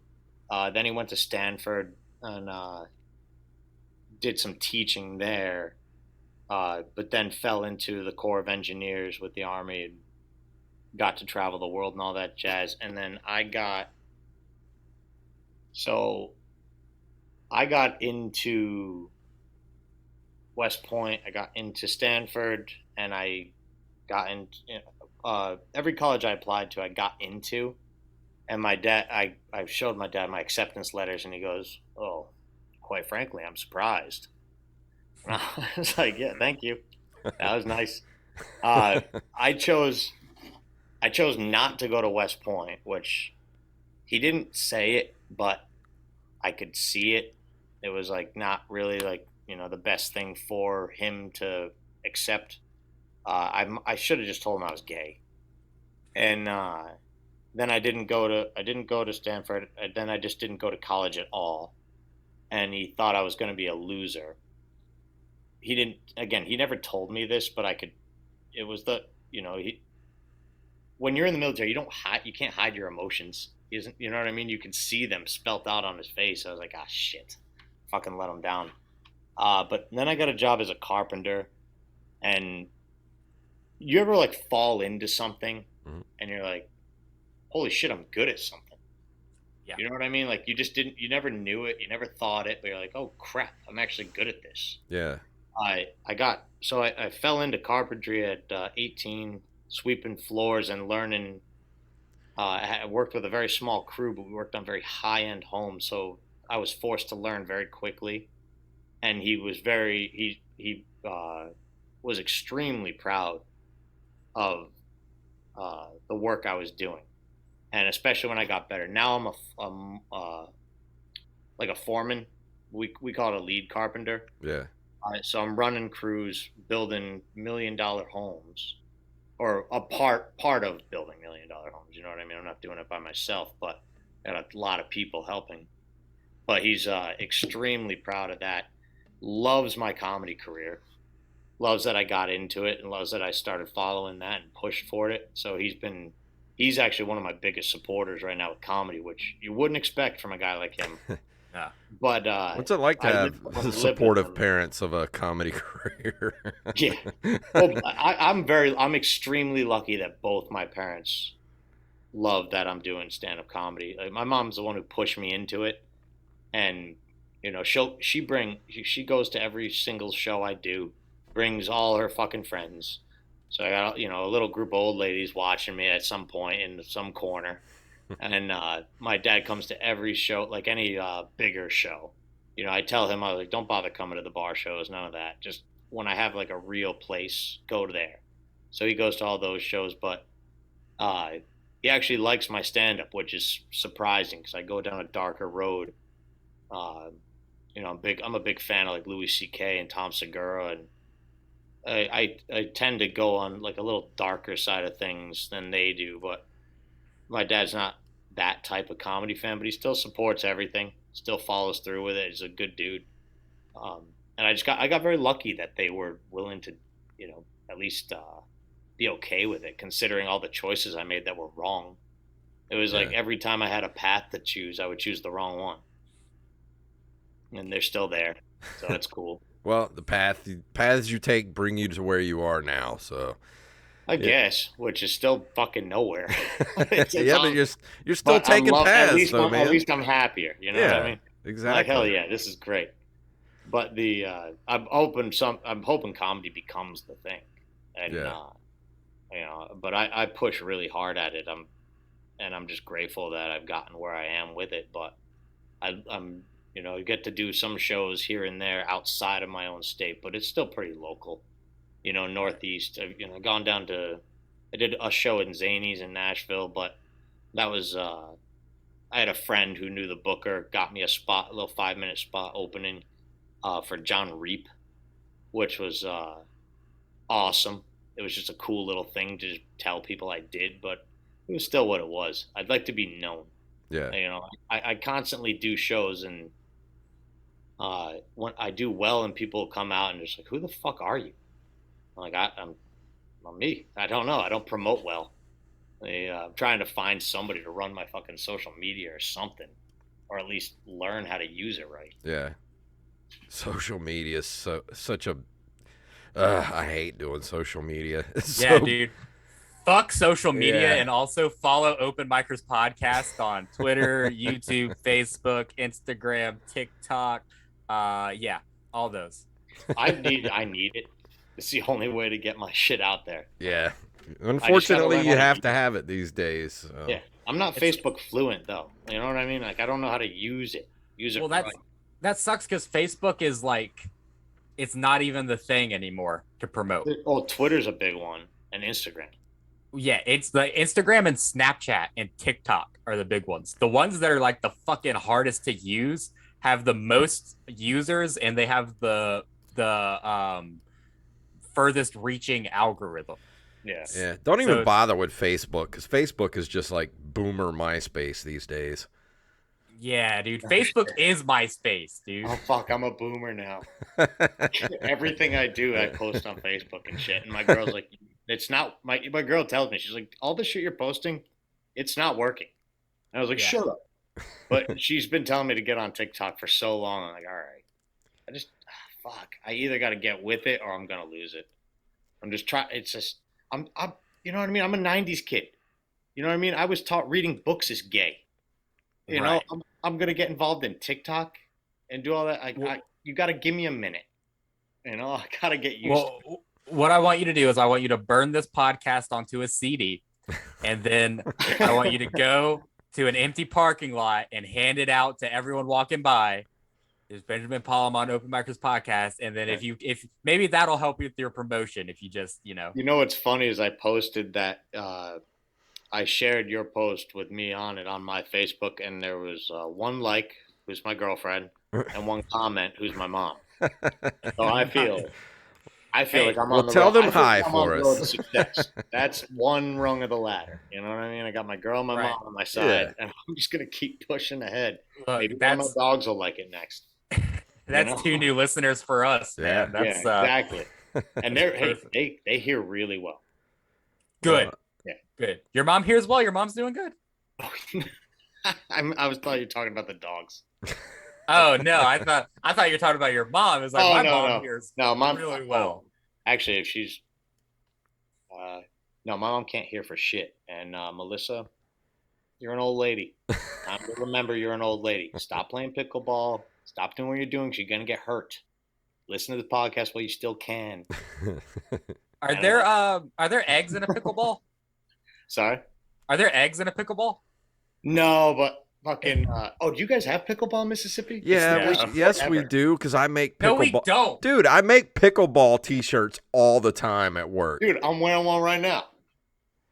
Then he went to Stanford and did some teaching there. But then fell into the Corps of Engineers with the Army and got to travel the world and all that jazz. And then I got into West Point. I got into Stanford, and I got in every college I applied to, I got into. And my dad, I showed my dad my acceptance letters, and he goes, "Oh, quite frankly, I'm surprised." And I was like, "Yeah, thank you. That was nice." I chose not to go to West Point, which he didn't say it, but I could see it. It was like not really like the best thing for him to accept. I should have just told him I was gay, and then I didn't go to Stanford. Then I just didn't go to college at all, and he thought I was going to be a loser. He didn't. Again, he never told me this, but I could. It was when you're in the military, you can't hide your emotions. You know what I mean? You can see them spelt out on his face. I was like, ah, shit, fucking let him down. But then I got a job as a carpenter, and you ever like fall into something Mhm. and you're like, holy shit, I'm good at something. Yeah. You know what I mean? Like you never knew it, you never thought it, but you're like, oh crap, I'm actually good at this. Yeah. I fell into carpentry at 18, sweeping floors and learning. I worked with a very small crew, but we worked on very high end homes, so I was forced to learn very quickly. And he was extremely proud of the work I was doing, and especially when I got better. Now like a foreman. We call it a lead carpenter. Yeah. So I'm running crews, building $1 million homes, or a part of building $1 million homes. You know what I mean? I'm not doing it by myself, but I got a lot of people helping. But he's extremely proud of that. Loves my comedy career. Loves that I got into it, and loves that I started following that and pushed for it. So he's actually one of my biggest supporters right now with comedy, which you wouldn't expect from a guy like him. Yeah. But What's it like to have supportive him. parents of a comedy career? Yeah. Well, I'm extremely lucky that both my parents love that I'm doing stand-up comedy. Like, my mom's the one who pushed me into it, and she goes to every single show I do, brings all her fucking friends. So I got a little group of old ladies watching me at some point in some corner, and my dad comes to every show, like any bigger show. I tell him, I was like, don't bother coming to the bar shows, none of that. Just when I have like a real place, go there. So he goes to all those shows, but uh, he actually likes my stand-up, which is surprising because I go down a darker road. Uh, I'm a big fan of like Louis C.K. and Tom Segura, and I tend to go on like a little darker side of things than they do. But my dad's not that type of comedy fan, but he still supports everything, still follows through with it. He's a good dude. And I got very lucky that they were willing to, at least be okay with it, considering all the choices I made that were wrong. It was like Yeah. every time I had a path to choose, I would choose the wrong one, and they're still there, so it's cool. Well, the paths you take bring you to where you are now. So I yeah, guess, which is still fucking nowhere. it's yeah, but all, you're still but taking paths, though, at man. least I'm happier. You know what I Yeah, mean? I'm like, hell exactly. yeah, this is great. But I'm hoping comedy becomes the thing, and Yeah, but I push really hard at it. I'm just grateful that I've gotten where I am with it. But I'm get to do some shows here and there outside of my own state, but it's still pretty local. Northeast. I've gone down to. I did a show in Zanies in Nashville, but that was I had a friend who knew the booker, got me a little 5 minute spot opening for John Reap, which was awesome. It was just a cool little thing to just tell people I did, but it was still what it was. I'd like to be known. yeah, I constantly do shows, and when I do well, and people come out and just like, "Who the fuck are you?" I'm like, I'm me. I don't know. I don't promote well. I'm trying to find somebody to run my fucking social media or something, or at least learn how to use it right. yeah. Social media is such a. I hate doing social media. It's Yeah, so, dude. Fuck social media, Yeah. and also follow Open Micers Podcast on Twitter, YouTube, Facebook, Instagram, TikTok. Yeah, all those. I need it. It's the only way to get my shit out there. Yeah. I just gotta Unfortunately, learn you how to have use to have it these days. So. Yeah, I'm not It's- Facebook fluent though. You know what I mean? Like I don't know how to use it. Use it Well, right. that sucks because Facebook is like, it's not even the thing anymore to promote. Oh, Twitter's a big one, and Instagram. Yeah, it's the Instagram and Snapchat and TikTok are the big ones. The ones that are like the fucking hardest to use have the most users, and they have the furthest reaching algorithm. Yeah. Yeah. Don't even So- bother with Facebook because Facebook is just like boomer MySpace these days. Yeah, dude. Facebook is MySpace, dude. Oh fuck, I'm a boomer now. Everything I do, I post on Facebook and shit. And my girl's like, "It's not." My girl tells me, she's like, "All the shit you're posting, it's not working." And I was like, Yeah. "Shut up." But she's been telling me to get on TikTok for so long. I'm like, all right. I just fuck. I either got to get with it or I'm gonna lose it. I'm just trying. It's just I'm you know what I mean? I'm a 90s kid. You know what I mean? I was taught reading books is gay. You know, Right. I'm gonna get involved in TikTok and do all that. Well, You got to give me a minute. You know, I gotta get used to it. well, what I want you to do is I want you to burn this podcast onto a CD, and then I want you to go to an empty parking lot and hand it out to everyone walking by. There's Benjamin Polom on Open Micers podcast, and then if maybe that'll help you with your promotion if you just You know what's funny is I posted that I shared your post with me on it on my Facebook, and there was one like, who's my girlfriend, and one comment, who's my mom. So I feel like I'm on the tell road. them I feel hi like I'm on for the road us. to success. That's one rung of the ladder. You know what I mean? I got my girl and my Right. mom on my side, and I'm just gonna keep pushing ahead. look, Maybe one of my dogs will like it next. that's know? 2 new listeners for us, man. Yeah. That's Exactly. And they're perfect. they hear really well. Good. Yeah. Good. Your mom hears well. Your mom's doing good. I was thought you were talking about the dogs. Oh no, I thought you were talking about your mom. It was like Oh, my no, mom no. hears No, my really well. Actually, if she's no, my mom can't hear for shit. And Melissa, you're an old lady. Time to remember you're an old lady. Stop playing pickleball. Stop doing what you're doing. 'Cause you're gonna get hurt. Listen to the podcast while you still can. Are there eggs in a pickleball? Sorry. Are there eggs in a pickleball? No, but fucking. Do you guys have pickleball in Mississippi? Yeah, Yeah. It's the worst yes, sport we ever. do, because I make No, pickleball. we don't. Dude, I make pickleball T-shirts all the time at work. Dude, I'm wearing one right now.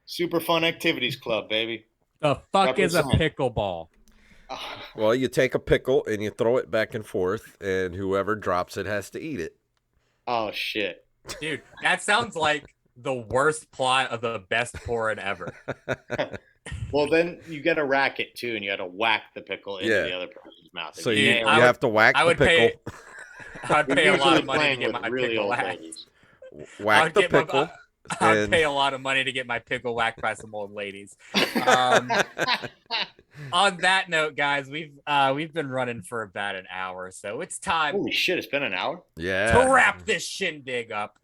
Super Fun Activities Club, baby. The fuck is a Represent. pickleball? Well, you take a pickle and you throw it back and forth, and whoever drops it has to eat it. Oh shit. Dude, that sounds like the worst plot of the best porn ever. Well, then you get a racket too, and you got to whack the pickle into Yeah. the other person's mouth. So If you, Dude, nail you it- have to whack I the would pickle, I'd We're pay a lot usually of money to playing get with my really pickle old whacked. ladies. whack the pickle, I'd and pay a lot of money to get my pickle whacked by some old ladies. On that note, guys, we've been running for about an hour, so it's time Holy shit! It's been an hour. yeah. to wrap this shindig up.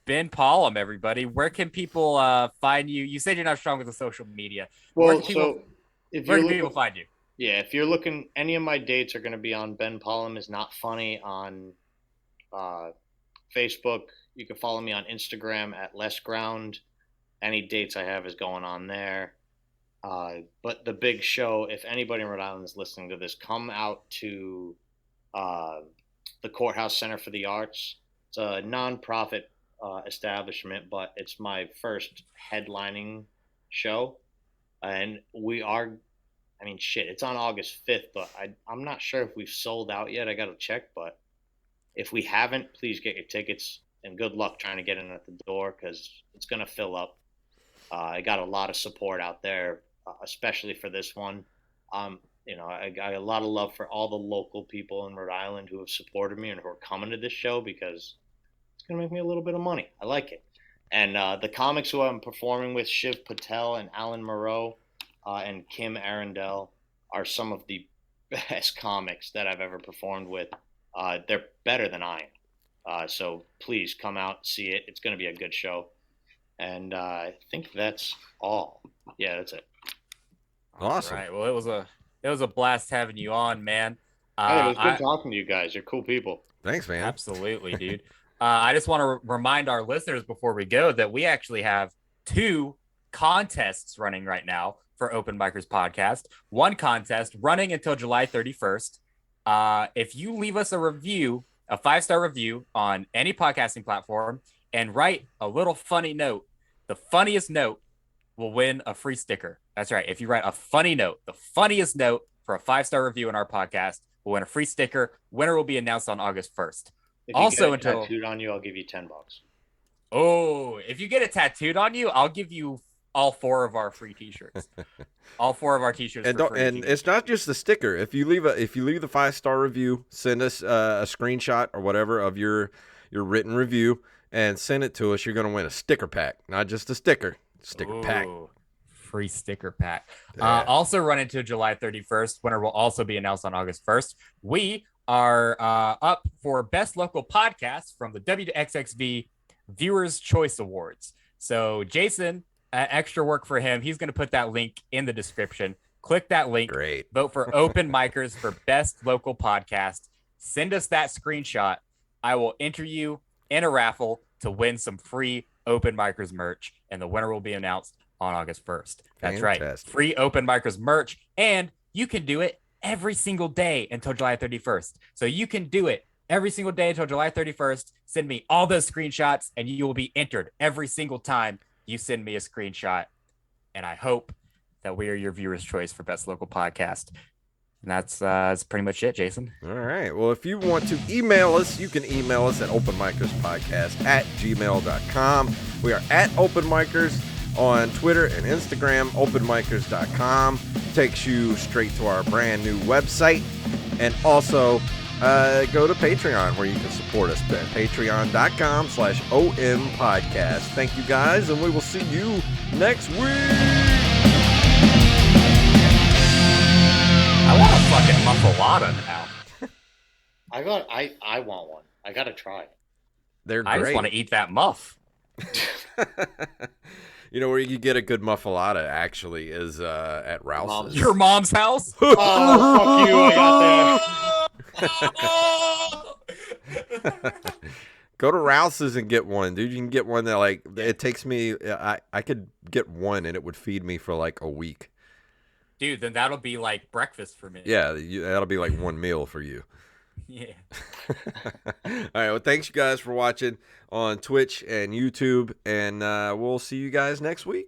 Ben Polom, everybody, where can people find you? You said you're not strong with the social media. Where Well, can people, so if where you're can people looking, find you? yeah, if you're looking, any of my dates are going to be on Ben Polom is not funny on Facebook. You can follow me on Instagram at Less Ground. Any dates I have is going on there. But the big show, if anybody in Rhode Island is listening to this, come out to the Courthouse Center for the Arts. It's a nonprofit establishment, but it's my first headlining show. And we are, I mean, shit, it's on August 5th, but I'm not sure if we've sold out yet. I got to check, but if we haven't, please get your tickets and good luck trying to get in at the door because it's going to fill up. I got a lot of support out there, especially for this one. I got a lot of love for all the local people in Rhode Island who have supported me and who are coming to this show because it's going to make me a little bit of money. I like it. And the comics who I'm performing with, Shiv Patel and Alan Moreau and Kim Arundel, are some of the best comics that I've ever performed with. They're better than I am. So please come out, see it. It's going to be a good show. And I think that's all. Yeah, that's it. Awesome. All right. Well, it was a blast having you on, man. Hey, it was good talking to you guys. You're cool people. Thanks, man. Absolutely, dude. I just want to remind our listeners before we go that we actually have 2 contests running right now for Open Micers Podcast. One contest running until July 31st. If you leave us a review, a 5-star review on any podcasting platform, and write a little funny note, the funniest note will win a free sticker. That's right. If you write a funny note, the funniest note for a 5-star review in our podcast will win a free sticker. Winner will be announced on August 1st. If Also, you get it until tattooed on you, I'll give you $10. Oh, if you get it tattooed on you, I'll give you all 4 of our free T-shirts. All 4 of our T-shirts. And for free. and it's not just the sticker. If you leave the 5-star review, send us a screenshot or whatever of your written review and send it to us. You're gonna win a sticker pack, not just a sticker pack. Free sticker pack. Yeah. Also run into July 31st. Winner will also be announced on August 1st. We are up for Best Local Podcast from the WXXV Viewers Choice Awards. So Jason, extra work for him. He's going to put that link in the description. Click that link. Great. Vote for Open Micers for best local podcast. Send us that screenshot. I will enter you in a raffle to win some free Open Micers merch, and the winner will be announced on August 1st. That's Fantastic. right. Free Open Micers merch, and you can do it every single day until July 31st. So you can do it every single day until July 31st. Send me all those screenshots, and you will be entered every single time you send me a screenshot. And I hope that we are your viewers' choice for best local podcast. And that's pretty much it, Jason. All right. Well, if you want to email us, you can email us at openmicerspodcast@gmail.com. We are at openmicers on Twitter and Instagram. Openmicers.com takes you straight to our brand new website. And also go to Patreon where you can support us at patreon.com/OM podcast. Thank you guys, and we will see you next week. I want a fucking muffalata now. I want one. I gotta try it. They're great. I just want to eat that muff. You know where you can get a good muffalata actually is at Rouse's. Your mom's house? Oh, fuck you! I got that. Go to Rouse's and get one, dude. You can get one that like it takes me. I could get one and it would feed me for like a week. Dude, then that'll be like breakfast for me. Yeah, that'll be like one meal for you. Yeah. All right. Well, thanks you guys for watching on Twitch and YouTube, and we'll see you guys next week.